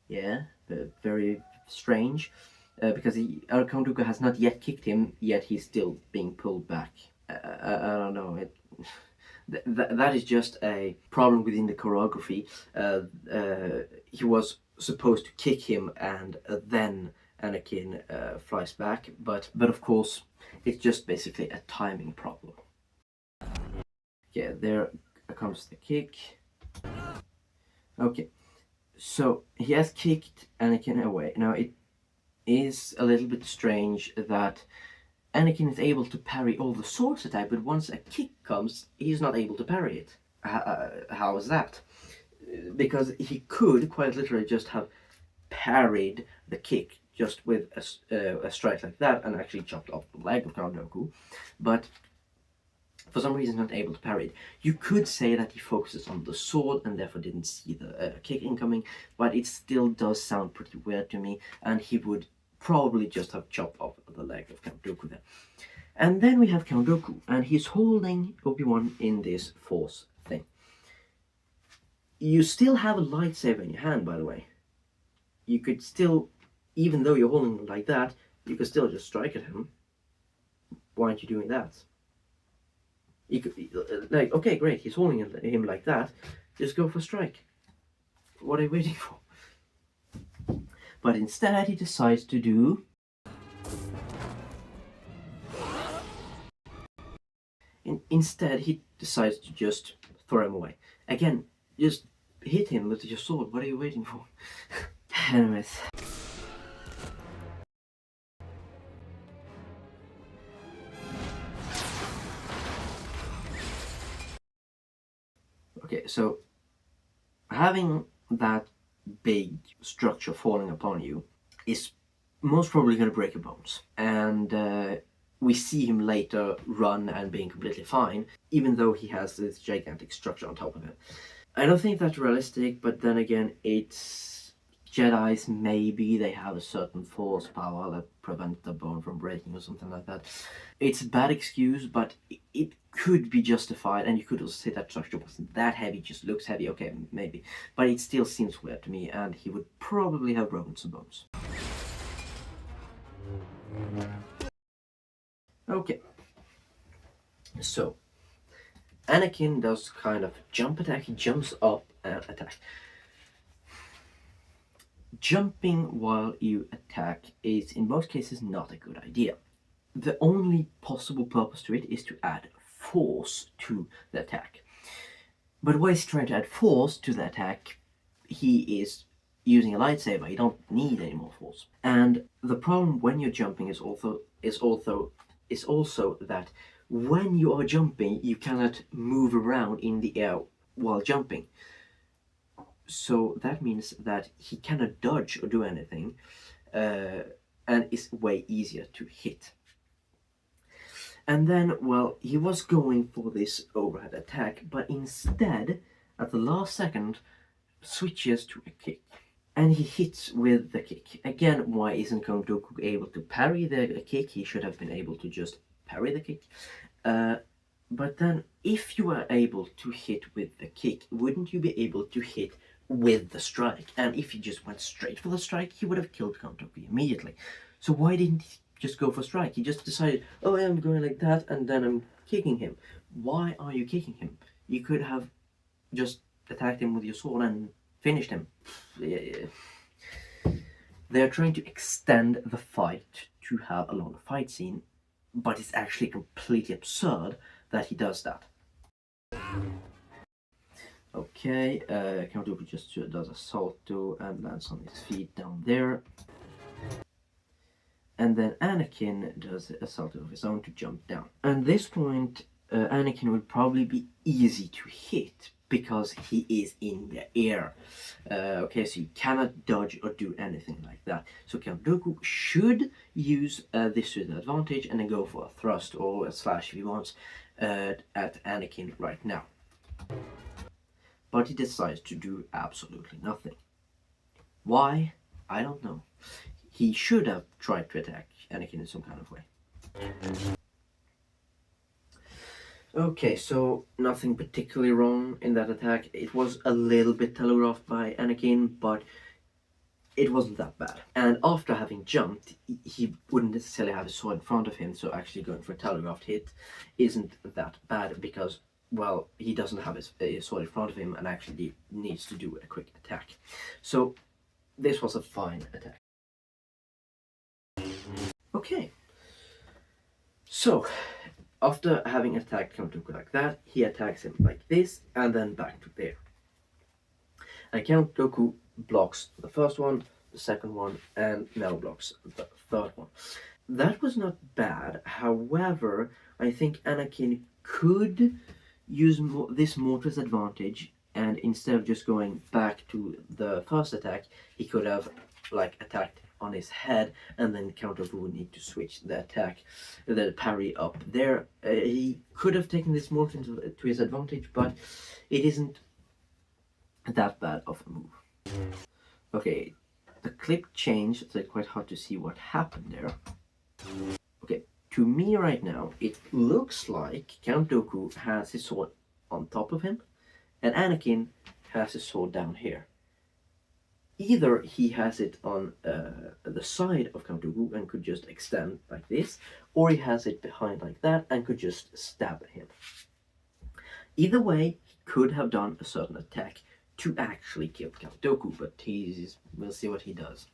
Yeah, very strange, because Count Dooku has not yet kicked him, yet he's still being pulled back. I don't know. That is just a problem within the choreography. He was supposed to kick him, and then Anakin flies back, but of course it's just basically a timing problem. Yeah, there comes the kick. Okay, so he has kicked Anakin away. Now it is a little bit strange that Anakin is able to parry all the swords attack, but once a kick comes, he's not able to parry it. How is that? Because he could quite literally just have parried the kick just with a strike like that and actually chopped off the leg of Count Dooku, but for some reason not able to parry it. You could say that he focuses on the sword and therefore didn't see the kick incoming, but it still does sound pretty weird to me, and he would probably just have chopped off the leg of Count Dooku there. And then we have Count Dooku, and he's holding Obi-Wan in this force thing. You still have a lightsaber in your hand, by the way. You could still, even though you're holding him like that, you could still just strike at him. Why aren't you doing that? You could, like, okay, great, he's holding him like that. Just go for a strike. What are you waiting for? But instead he decides to do... Instead he decides to just throw him away. Again, just hit him with your sword. What are you waiting for? Anyways. Okay, so having that big structure falling upon you is most probably going to break your bones. And we see him later run and being completely fine, even though he has this gigantic structure on top of him. I don't think that's realistic, but then again, it's Jedis. Maybe they have a certain force power that prevents the bone from breaking or something like that. It's a bad excuse, but it could be justified, and you could also say that structure wasn't that heavy, just looks heavy. Okay, maybe, but it still seems weird to me, and he would probably have broken some bones. Okay, so Anakin does kind of jump attack. He jumps up and attack. Jumping while you attack is in most cases not a good idea. The only possible purpose to it is to add force to the attack. But while he's trying to add force to the attack, he is using a lightsaber. You don't need any more force. And the problem when you're jumping is also that when you are jumping, you cannot move around in the air while jumping. So that means that he cannot dodge or do anything, and it's way easier to hit. And then, well, he was going for this overhead attack, but instead, at the last second, switches to a kick. And he hits with the kick. Again, why isn't Comte Dooku able to parry the kick? He should have been able to just parry the kick. But then, if you were able to hit with the kick, wouldn't you be able to hit with the strike? And if he just went straight for the strike, he would have killed Comte Dooku immediately. So why didn't he just go for strike? He just decided, oh yeah, I'm going like that, and then I'm kicking him. Why are you kicking him? You could have just attacked him with your sword and finished him. They're trying to extend the fight to have a longer fight scene, but it's actually completely absurd that he does that. Okay, Count Dooku just does a salto and lands on his feet down there. And then Anakin does a salto of his own to jump down. At this point, Anakin would probably be easy to hit because he is in the air. Okay, so you cannot dodge or do anything like that. So Count Dooku should use this to his advantage and then go for a thrust or a slash if he wants at Anakin right now. But he decides to do absolutely nothing. Why? I don't know. He should have tried to attack Anakin in some kind of way. Okay, so nothing particularly wrong in that attack. It was a little bit telegraphed by Anakin, but it wasn't that bad. And after having jumped, he wouldn't necessarily have his sword in front of him, so actually going for a telegraphed hit isn't that bad because, well, he doesn't have his sword in front of him and actually needs to do a quick attack. So this was a fine attack. Okay, so after having attacked Count Dooku like that, he attacks him like this and then back to there. And Count Dooku blocks the first one, the second one, and now blocks the third one. That was not bad. However, I think Anakin could use this more to his advantage, and instead of just going back to the first attack, he could have attacked on his head, and then Count Dooku would need to switch the attack, the parry up there. He could have taken this more to his advantage, but it isn't that bad of a move. Okay, the clip changed, so it's quite hard to see what happened there. Okay, to me right now, it looks like Count Dooku has his sword on top of him, and Anakin has his sword down here. Either he has it on the side of Count Dooku and could just extend like this, or he has it behind like that and could just stab him. Either way, he could have done a certain attack to actually kill Count Dooku, but we'll see what he does.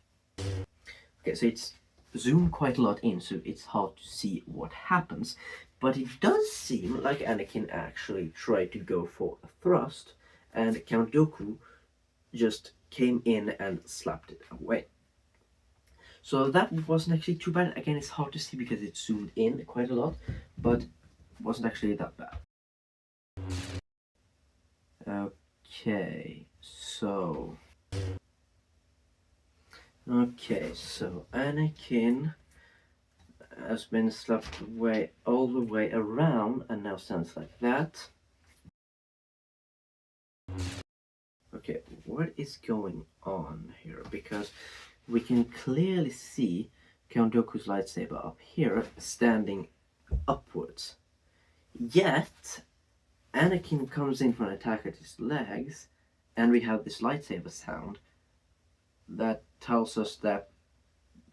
Okay, so it's zoomed quite a lot in, so it's hard to see what happens, but it does seem like Anakin actually tried to go for a thrust, and Count Dooku just came in and slapped it away. So that wasn't actually too bad. Again, it's hard to see because it's zoomed in quite a lot, but it wasn't actually that bad. Okay, so Anakin has been slapped away all the way around and now stands like that. Okay, what is going on here? Because we can clearly see Count Dooku's lightsaber up here standing upwards. Yet Anakin comes in for an attack at his legs, and we have this lightsaber sound that tells us that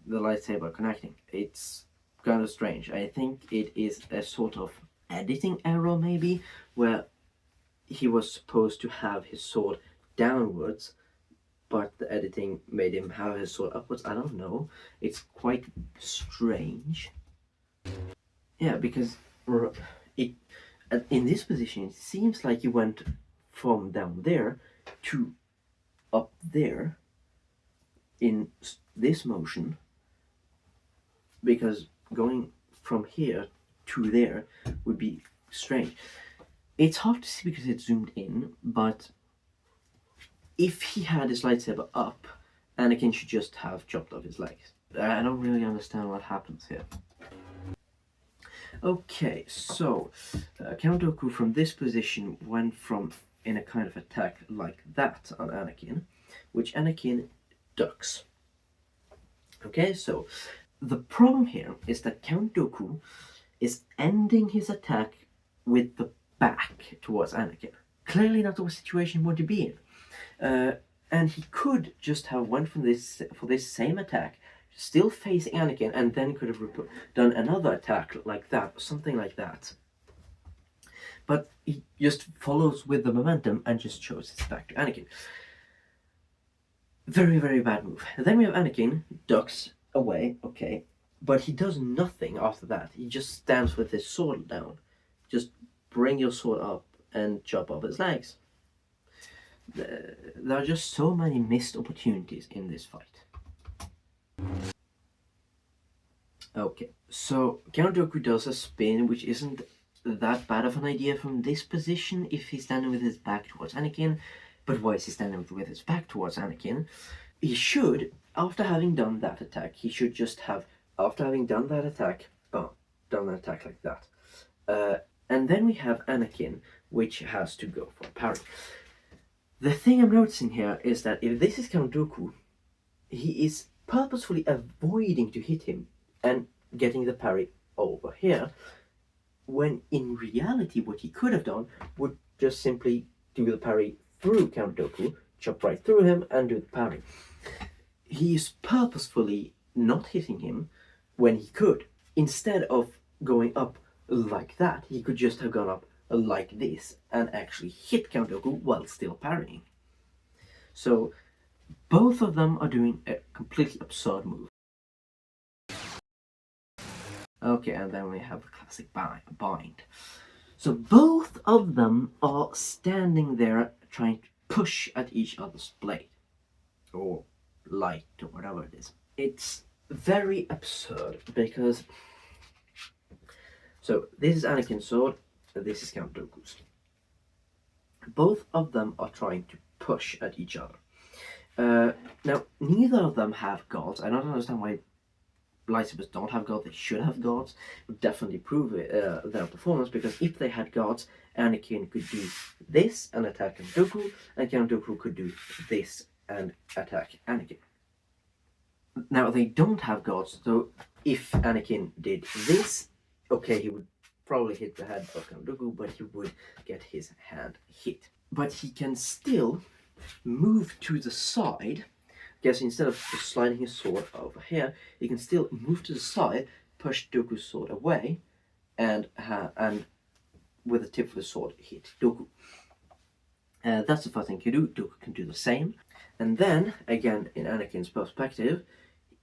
the lightsaber connecting. It's kind of strange. I think it is a sort of editing error, maybe, where he was supposed to have his sword downwards, but the editing made him have his sword upwards. I don't know. It's quite strange. Yeah, because it in this position, it seems like he went from down there to up there in this motion, because going from here to there would be strange. It's hard to see because it's zoomed in, but if he had his lightsaber up, Anakin should just have chopped off his legs. I don't really understand what happens here. Okay, so Count Dooku from this position went from in a kind of attack like that on Anakin, which Anakin ducks. Okay, so the problem here is that Count Dooku is ending his attack with the back towards Anakin. Clearly not the situation he wanted to be in. And he could just have went for this same attack, still facing Anakin, and then could have done another attack like that, something like that. But he just follows with the momentum and just shows his back to Anakin. Very, very bad move. And then we have Anakin, ducks away, okay, but he does nothing after that. He just stands with his sword down. Just bring your sword up and chop off his legs. There are just so many missed opportunities in this fight. Okay, so Count Dooku does a spin, which isn't that bad of an idea from this position if he's standing with his back towards Anakin. But why is he standing with his back towards Anakin? He should, after having done that attack, he should just have, after having done that attack, done an attack like that. And then we have Anakin, which has to go for a parry. The thing I'm noticing here is that if this is Count Dooku, he is purposefully avoiding to hit him and getting the parry over here, when in reality what he could have done would just simply do the parry through Count Dooku, chop right through him and do the parry. He is purposefully not hitting him when he could. Instead of going up like that, he could just have gone up like this and actually hit Count Dooku while still parrying. So both of them are doing a completely absurd move. Okay, and then we have the classic bind. So both of them are standing there trying to push at each other's blade. Or light, or whatever it is. It's very absurd because... So this is Anakin's sword, and this is Count Dooku's. Both of them are trying to push at each other. Now, neither of them have gods. I don't understand why lightsabers don't have gods. They should have gods. It would definitely prove their performance, because if they had gods, Anakin could do this and attack Count Dooku, and Count Dooku could do this and attack Anakin. Now, they don't have gods, so if Anakin did this, okay, he would probably hit the head of Count Dooku, but he would get his hand hit. But he can still move to the side. Guess instead of just sliding his sword over here, he can still move to the side, push Dooku's sword away, and with the tip of the sword hit Dooku. That's the first thing he can do. Dooku can do the same. And then, again, in Anakin's perspective,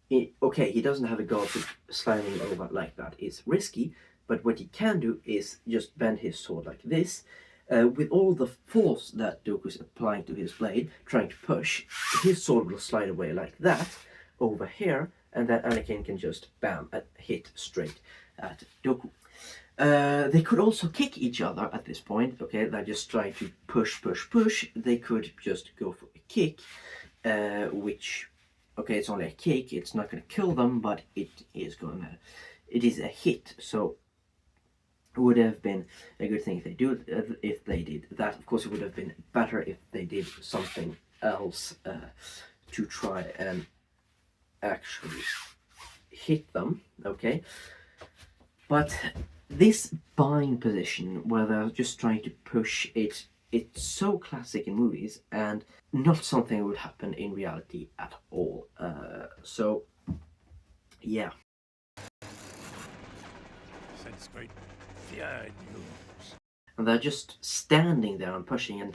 he doesn't have a god, so sliding over like that is risky, but what he can do is just bend his sword like this. With all the force that Dooku is applying to his blade, trying to push, his sword will slide away like that, over here, and then Anakin can just bam, hit straight at Dooku. They could also kick each other at this point. Okay, they're just trying to push, push, push. They could just go for a kick, which, okay, it's only a kick. It's not going to kill them, but it is a hit. So it would have been a good thing if they did that. Of course, it would have been better if they did something else to try and actually hit them. Okay, but this bind position where they're just trying to push it, it's so classic in movies and not something that would happen in reality at all. So yeah.
Sense great fear in you.
And they're just standing there and pushing, and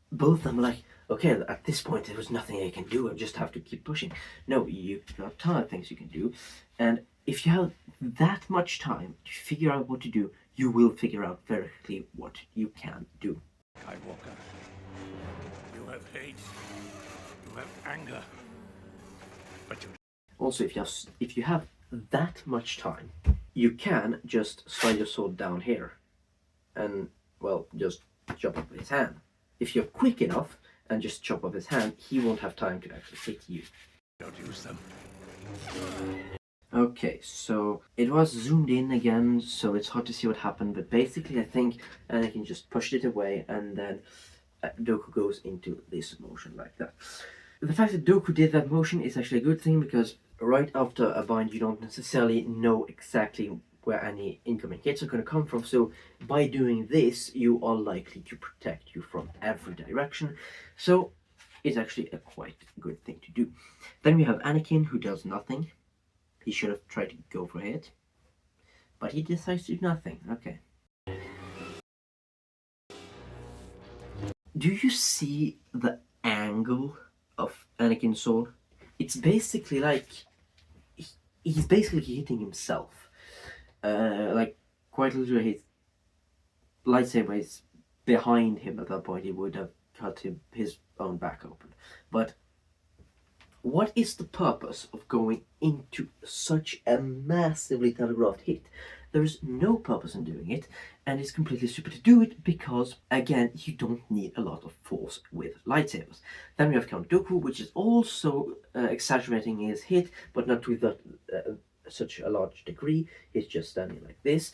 both of them are like, okay, at this point there was nothing I can do, I just have to keep pushing. No, you've got a ton of things you can do, and if you have that much time to figure out what to do, you will figure out very quickly what you can do.
Skywalker, you have hate, you have anger, but you
Also, if you have that much time, you can just slide your sword down here and, well, just chop off his hand. If you're quick enough and just chop off his hand, he won't have time to actually hit you.
don't use them.
Okay, so it was zoomed in again, so it's hard to see what happened, but basically I think Anakin just pushed it away, and then Dooku goes into this motion like that. The fact that Dooku did that motion is actually a good thing, because right after a bind you don't necessarily know exactly where any incoming hits are going to come from, so by doing this you are likely to protect you from every direction, so it's actually a quite good thing to do. Then we have Anakin, who does nothing. He should have tried to go for it, but he decides to do nothing. Okay. Do you see the angle of Anakin's sword? It's basically like he's basically hitting himself. Like quite literally, his lightsaber is behind him at that point. He would have cut his own back open. But what is the purpose of going into such a massively telegraphed hit? There is no purpose in doing it, and it's completely stupid to do it because, again, you don't need a lot of force with lightsabers. Then we have Count Dooku, which is also exaggerating his hit, but not with such a large degree. He's just standing like this.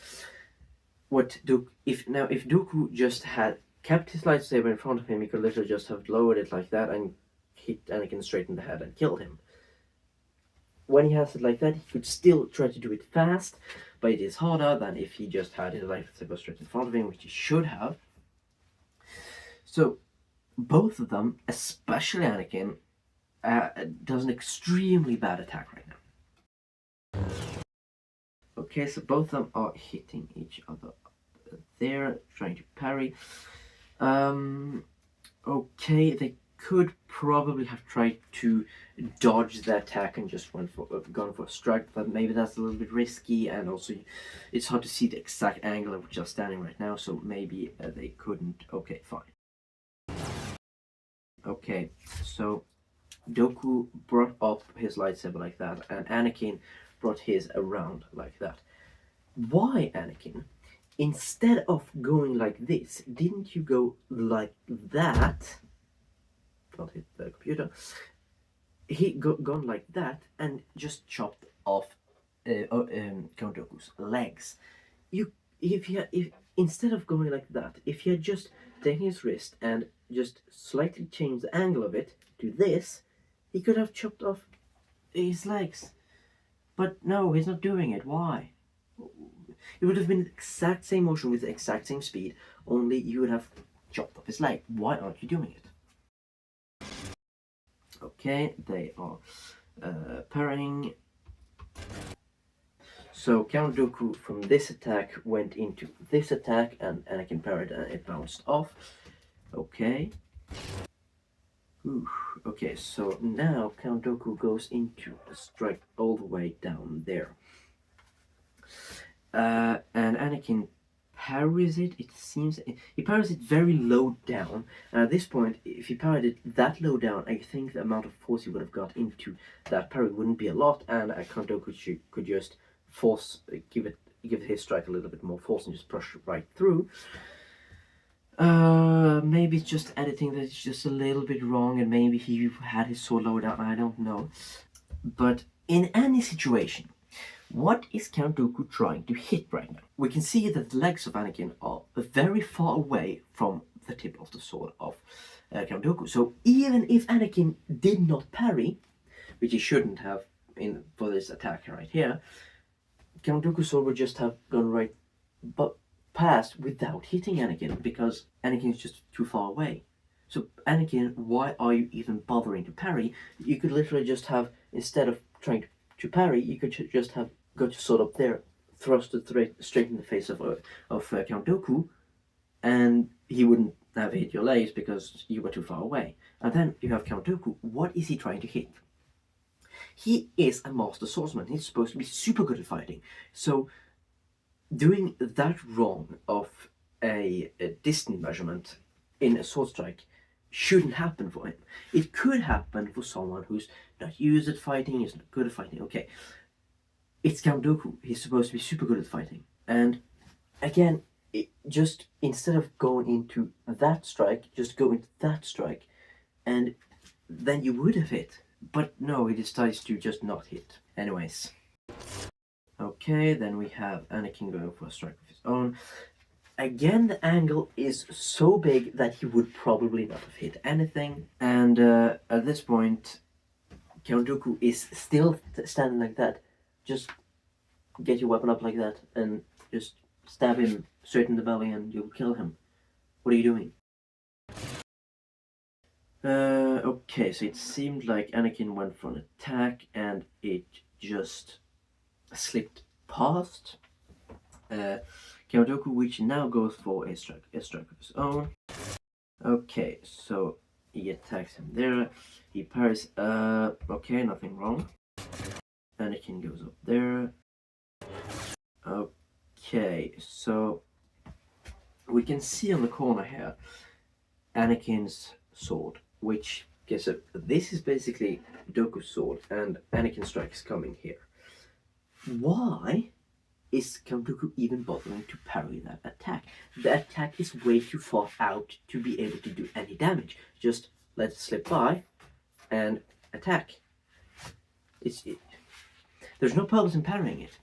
If Dooku just had kept his lightsaber in front of him, he could literally just have lowered it like that and hit Anakin straight in the head and killed him. When he has it like that, he could still try to do it fast, but it is harder than if he just had his lightsaber straight in front of him, which he should have. So, both of them, especially Anakin, does an extremely bad attack right now. Okay, so both of them are hitting each other there, trying to parry. Okay, they could probably have tried to dodge the attack and just gone for a strike, but maybe that's a little bit risky, and also it's hard to see the exact angle of which they're standing right now, so maybe they couldn't. Okay, fine. Okay, so Dooku brought up his lightsaber like that, and Anakin brought his around like that. Why, Anakin? Instead of going like this, didn't you go like that? Not hit the computer. He gone like that and just chopped off Count Dooku's legs. If instead of going like that, if he had just taken his wrist and just slightly changed the angle of it to this, he could have chopped off his legs. But no, he's not doing it. Why? It would have been the exact same motion with the exact same speed, only you would have chopped off his leg. Why aren't you doing it? Okay, they are parrying. So Count Dooku from this attack went into this attack, and Anakin parried and it bounced off. Okay. Ooh. Okay, so now Count Dooku goes into a strike all the way down there. And Anakin parries it. It seems he parries it very low down. And at this point, if he parried it that low down, I think the amount of force he would have got into that parry wouldn't be a lot, and Count Dooku could just give his strike a little bit more force and just push right through. Maybe it's just editing that's just a little bit wrong, and maybe he had his sword lower down, I don't know. But in any situation, what is Count Dooku trying to hit right now? We can see that the legs of Anakin are very far away from the tip of the sword of Count Dooku. So even if Anakin did not parry, which he shouldn't have for this attack right here, Count Dooku's sword would just have gone right past without hitting Anakin, because Anakin is just too far away. So Anakin, why are you even bothering to parry? You could literally just have, instead of trying to parry, you could just have got your sword up there, thrust it straight in the face of Count Dooku, and he wouldn't have hit your legs because you were too far away. And then you have Count Dooku. What is he trying to hit? He is a master swordsman. He's supposed to be super good at fighting. So doing that wrong of a distance measurement in a sword strike shouldn't happen for him. It could happen for someone who's not used at fighting, is not good at fighting. Okay, it's Count Dooku. He's supposed to be super good at fighting. And again, just instead of going into that strike, just go into that strike, and then you would have hit. But no, he decides to just not hit. Anyways. Okay, then we have Anakin going for a strike of his own. Again, the angle is so big that he would probably not have hit anything. And at this point, Count Dooku is still standing like that. Just get your weapon up like that and just stab him straight in the belly and you'll kill him. What are you doing? Okay, so it seemed like Anakin went for an attack and it just slipped past Count Dooku, which now goes for a strike of his own. Okay, so he attacks him there. He parries. Okay, nothing wrong. Anakin goes up there. Okay, so we can see on the corner here Anakin's sword, which, okay, so this is basically Dooku's sword, and Anakin's strike is coming here. Why is Count Dooku even bothering to parry that attack? The attack is way too far out to be able to do any damage. Just let it slip by and attack. There's no purpose in parrying it.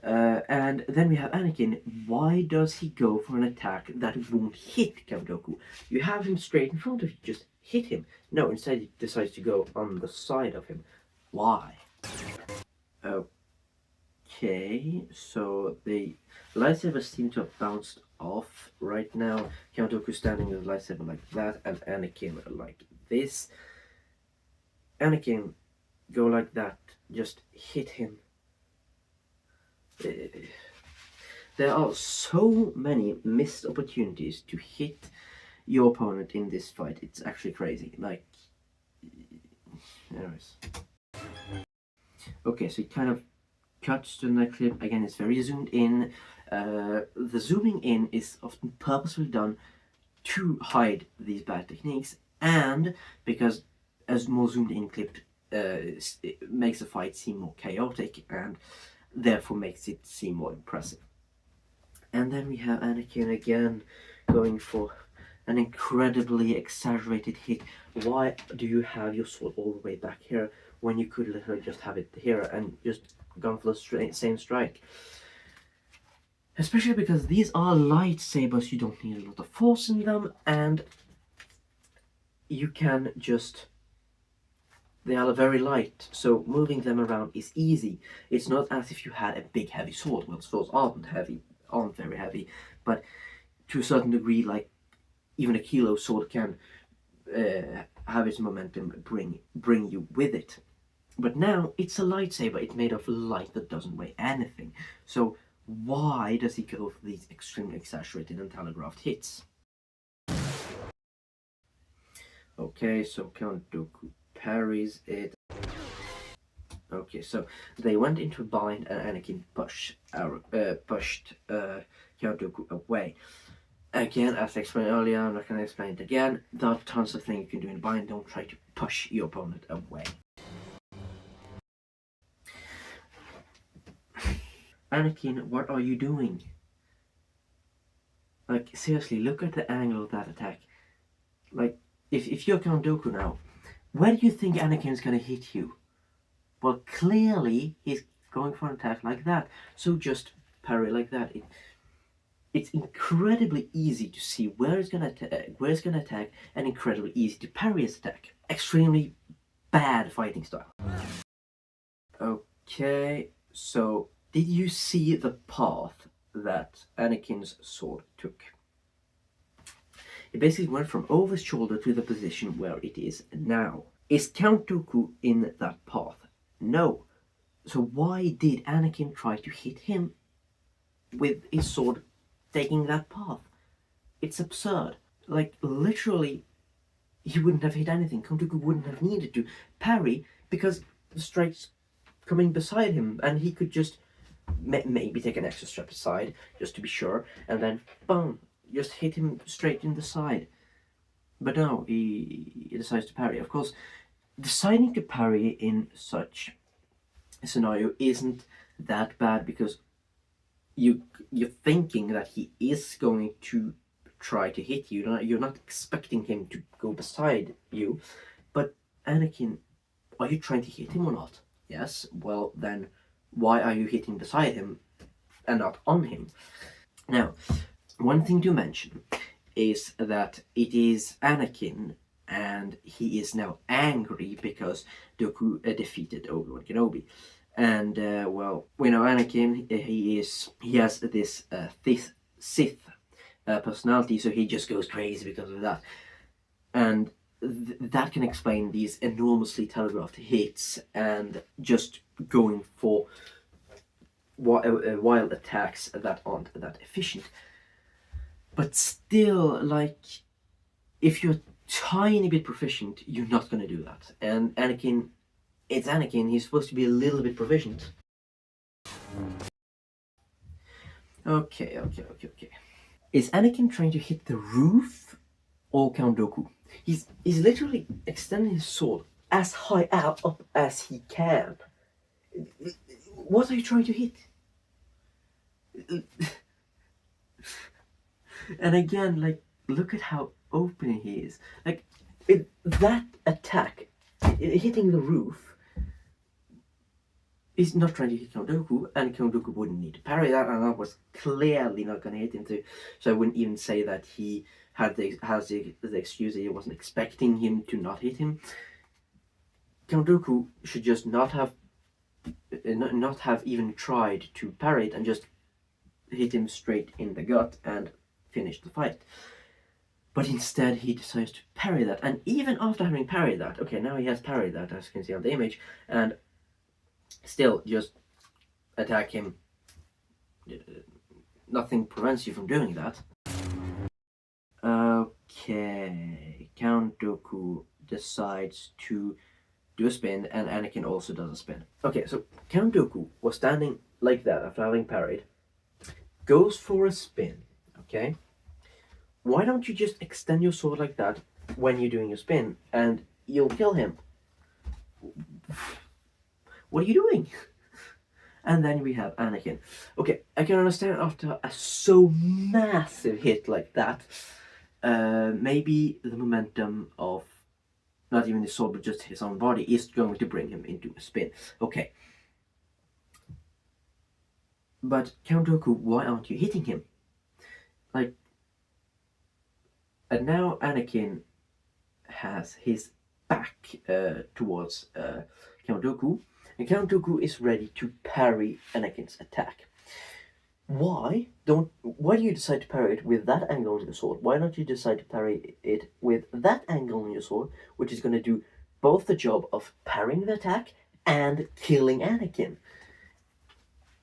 And then we have Anakin. Why does he go for an attack that won't hit Count Dooku? You have him straight in front of you, just hit him. No, instead he decides to go on the side of him. Why? Okay, so the lightsabers seem to have bounced off right now. Count Dooku standing with a lightsaber like that, and Anakin like this. Anakin, go like that. Just hit him. There are so many missed opportunities to hit your opponent in this fight. It's actually crazy. Like, anyways. Okay, so it kind of cuts to the clip. Again, it's very zoomed in. The zooming in is often purposefully done to hide these bad techniques, and because as more zoomed in clip it makes the fight seem more chaotic and therefore makes it seem more impressive. And then we have Anakin again going for an incredibly exaggerated hit. Why do you have your sword all the way back here when you could literally just have it here and just gone for the same strike? Especially because these are lightsabers, you don't need a lot of force in them, and you can just... They are very light, so moving them around is easy. It's not as if you had a big heavy sword. Well, swords aren't very heavy, but to a certain degree, like even a kilo sword can have its momentum bring you with it. But now it's a lightsaber. It's made of light that doesn't weigh anything. So why does he go for these extremely exaggerated and telegraphed hits? Okay, so Count Dooku parries it. Okay, so they went into a bind and Anakin pushed Count Dooku away. Again, as I explained earlier, I'm not going to explain it again. There are tons of things you can do in a bind. Don't try to push your opponent away. Anakin, what are you doing? Like, seriously, look at the angle of that attack. Like, if you're Count Dooku now, where do you think Anakin's gonna hit you? Well, clearly he's going for an attack like that. So just parry like that. It's incredibly easy to see where it's gonna attack, and incredibly easy to parry his attack. Extremely bad fighting style. Okay, so did you see the path that Anakin's sword took? It basically went from over his shoulder to the position where it is now. Is Count Dooku in that path? No. So why did Anakin try to hit him with his sword taking that path? It's absurd. Like, literally, he wouldn't have hit anything. Count Dooku wouldn't have needed to parry because the strike's coming beside him, and he could just maybe take an extra step aside just to be sure, and then boom, just hit him straight in the side. But no, he decides to parry. Of course, deciding to parry in such a scenario isn't that bad because you're thinking that he is going to try to hit you. You're not expecting him to go beside you. But Anakin, are you trying to hit him or not? Yes. Well, then why are you hitting beside him and not on him? Now, one thing to mention is that it is Anakin, and he is now angry because Dooku defeated Obi-Wan Kenobi. And well, we know Anakin. He has this Sith personality, so he just goes crazy because of that, and that can explain these enormously telegraphed hits and just going for wild attacks that aren't that efficient. But still, like, if you're tiny bit proficient, you're not gonna do that. And Anakin, it's Anakin, he's supposed to be a little bit proficient. Okay. Is Anakin trying to hit the roof or Count Dooku? He's literally extending his sword as high up as he can. What are you trying to hit? And again, like, look at how open he is. Like, that attack, hitting the roof, is not trying to hit Count Dooku, and Count Dooku wouldn't need to parry that, and that was clearly not going to hit him too. So I wouldn't even say that he has the excuse that he wasn't expecting him to not hit him. Count Dooku should just not have even tried to parry it and just hit him straight in the gut and finish the fight. But instead he decides to parry that, and even after having parried that, okay, now he has parried that, as you can see on the image, and still just attack him. Nothing prevents you from doing that. Okay, Count Dooku decides to do a spin, and Anakin also does a spin. Okay, so Count Dooku was standing like that after having parried, goes for a spin, okay? Why don't you just extend your sword like that when you're doing a spin, and you'll kill him? What are you doing? And then we have Anakin. Okay, I can understand after a so massive hit like that, maybe the momentum of not even his sword but just his own body is going to bring him into a spin. Okay. But Count Dooku, why aren't you hitting him? Like, and now Anakin has his back towards Count Dooku, and Count Dooku is ready to parry Anakin's attack. Why do you decide to parry it with that angle on your sword? Why don't you decide to parry it with that angle on your sword, which is going to do both the job of parrying the attack and killing Anakin?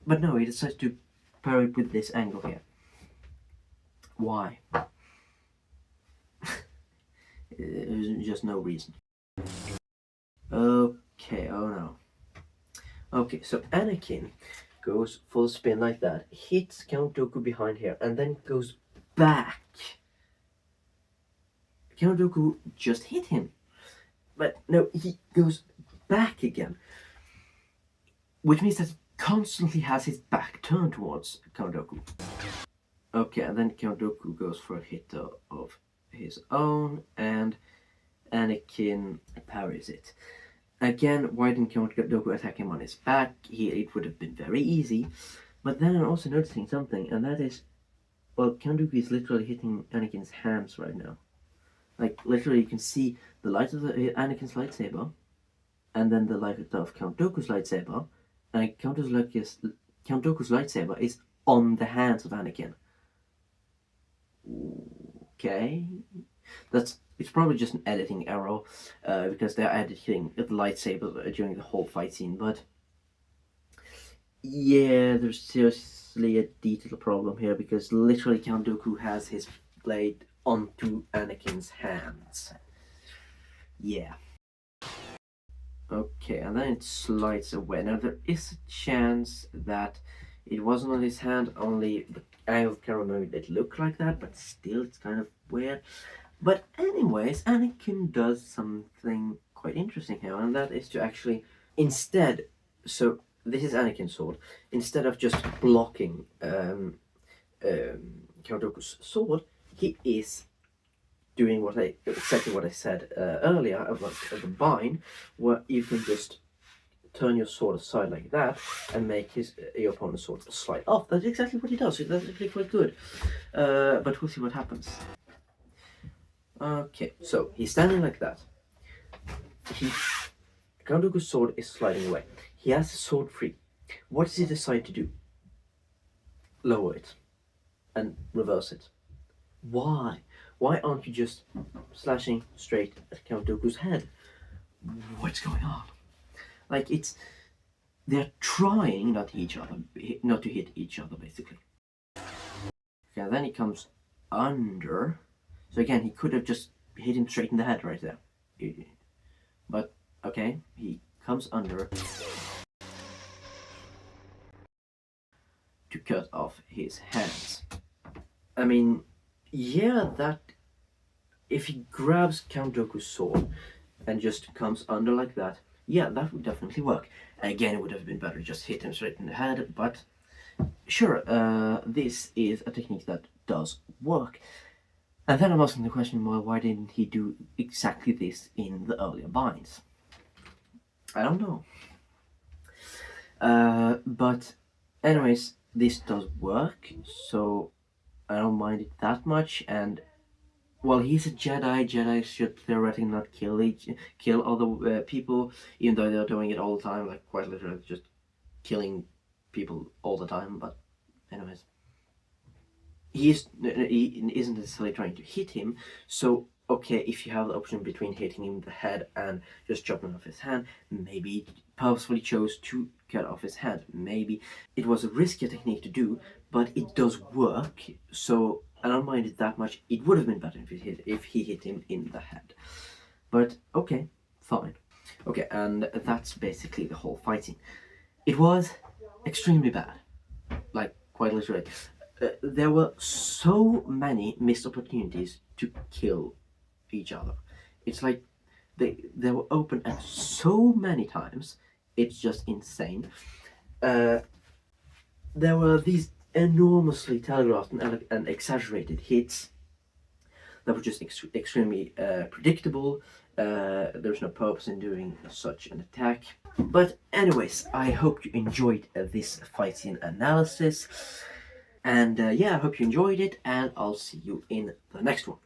But no, he decides to parry it with this angle here. Why? There's just no reason. Okay, oh no. Okay, so Anakin goes full spin like that, hits Count Dooku behind here, and then goes back. Count Dooku just hit him. But no, he goes back again. Which means that he constantly has his back turned towards Count Dooku. Okay, and then Count Dooku goes for a hit of his own, and Anakin parries it. Again, why didn't Count Dooku attack him on his back? It would have been very easy. But then I'm also noticing something, and that is, well, Count Dooku is literally hitting Anakin's hands right now. Like, literally, you can see the light of Anakin's lightsaber, and then the light of Count Dooku's lightsaber, and Count Dooku's lightsaber is on the hands of Anakin. Okay, it's probably just an editing error, because they're editing the lightsaber during the whole fight scene. But yeah, there's seriously a detail problem here, because literally Count Dooku has his blade onto Anakin's hands. Yeah. Okay, and then it slides away. Now there is a chance that it wasn't on his hand, only the angle of the camera made it look like that, but still it's kind of weird. But anyways, Anakin does something quite interesting here, and that is to actually, instead, so this is Anakin's sword, instead of just blocking Count Dooku's sword, he is doing exactly what I said earlier about the bind, where you can just turn your sword aside like that and make your opponent's sword slide off. That's exactly what he does. That's actually quite good. But we'll see what happens. Okay, so he's standing like that. Count Dooku's sword is sliding away. He has his sword free. What does he decide to do? Lower it and reverse it. Why? Why aren't you just slashing straight at Count Dooku's head? What's going on? Like, they're trying not to hit each other, basically. Okay, then he comes under. So again, he could have just hit him straight in the head right there. But, okay, he comes under to cut off his hands. I mean, yeah, that... If he grabs Count Dooku's sword and just comes under like that, yeah, that would definitely work. Again, it would have been better to just hit him straight in the head, but sure, this is a technique that does work. And then I'm asking the question, well, why didn't he do exactly this in the earlier binds? I don't know. But anyways, this does work, so I don't mind it that much. And well, he's a Jedi. Jedi should theoretically not kill other people, even though they're doing it all the time, like quite literally just killing people all the time. But anyways, he isn't necessarily trying to hit him. So okay, if you have the option between hitting him in the head and just chopping off his hand, maybe he purposefully chose to cut off his hand. Maybe it was a riskier technique to do, but it does work. So I don't mind it that much. It would have been better if he hit him in the head. But okay, fine. Okay, and that's basically the whole fight scene. It was extremely bad. Like, quite literally. There were so many missed opportunities to kill each other. It's like they were open at so many times. It's just insane. There were these enormously telegraphed and exaggerated hits that were just extremely predictable. There's no purpose in doing such an attack. But anyways, I hope you enjoyed this fight scene analysis. And yeah, I hope you enjoyed it, and I'll see you in the next one.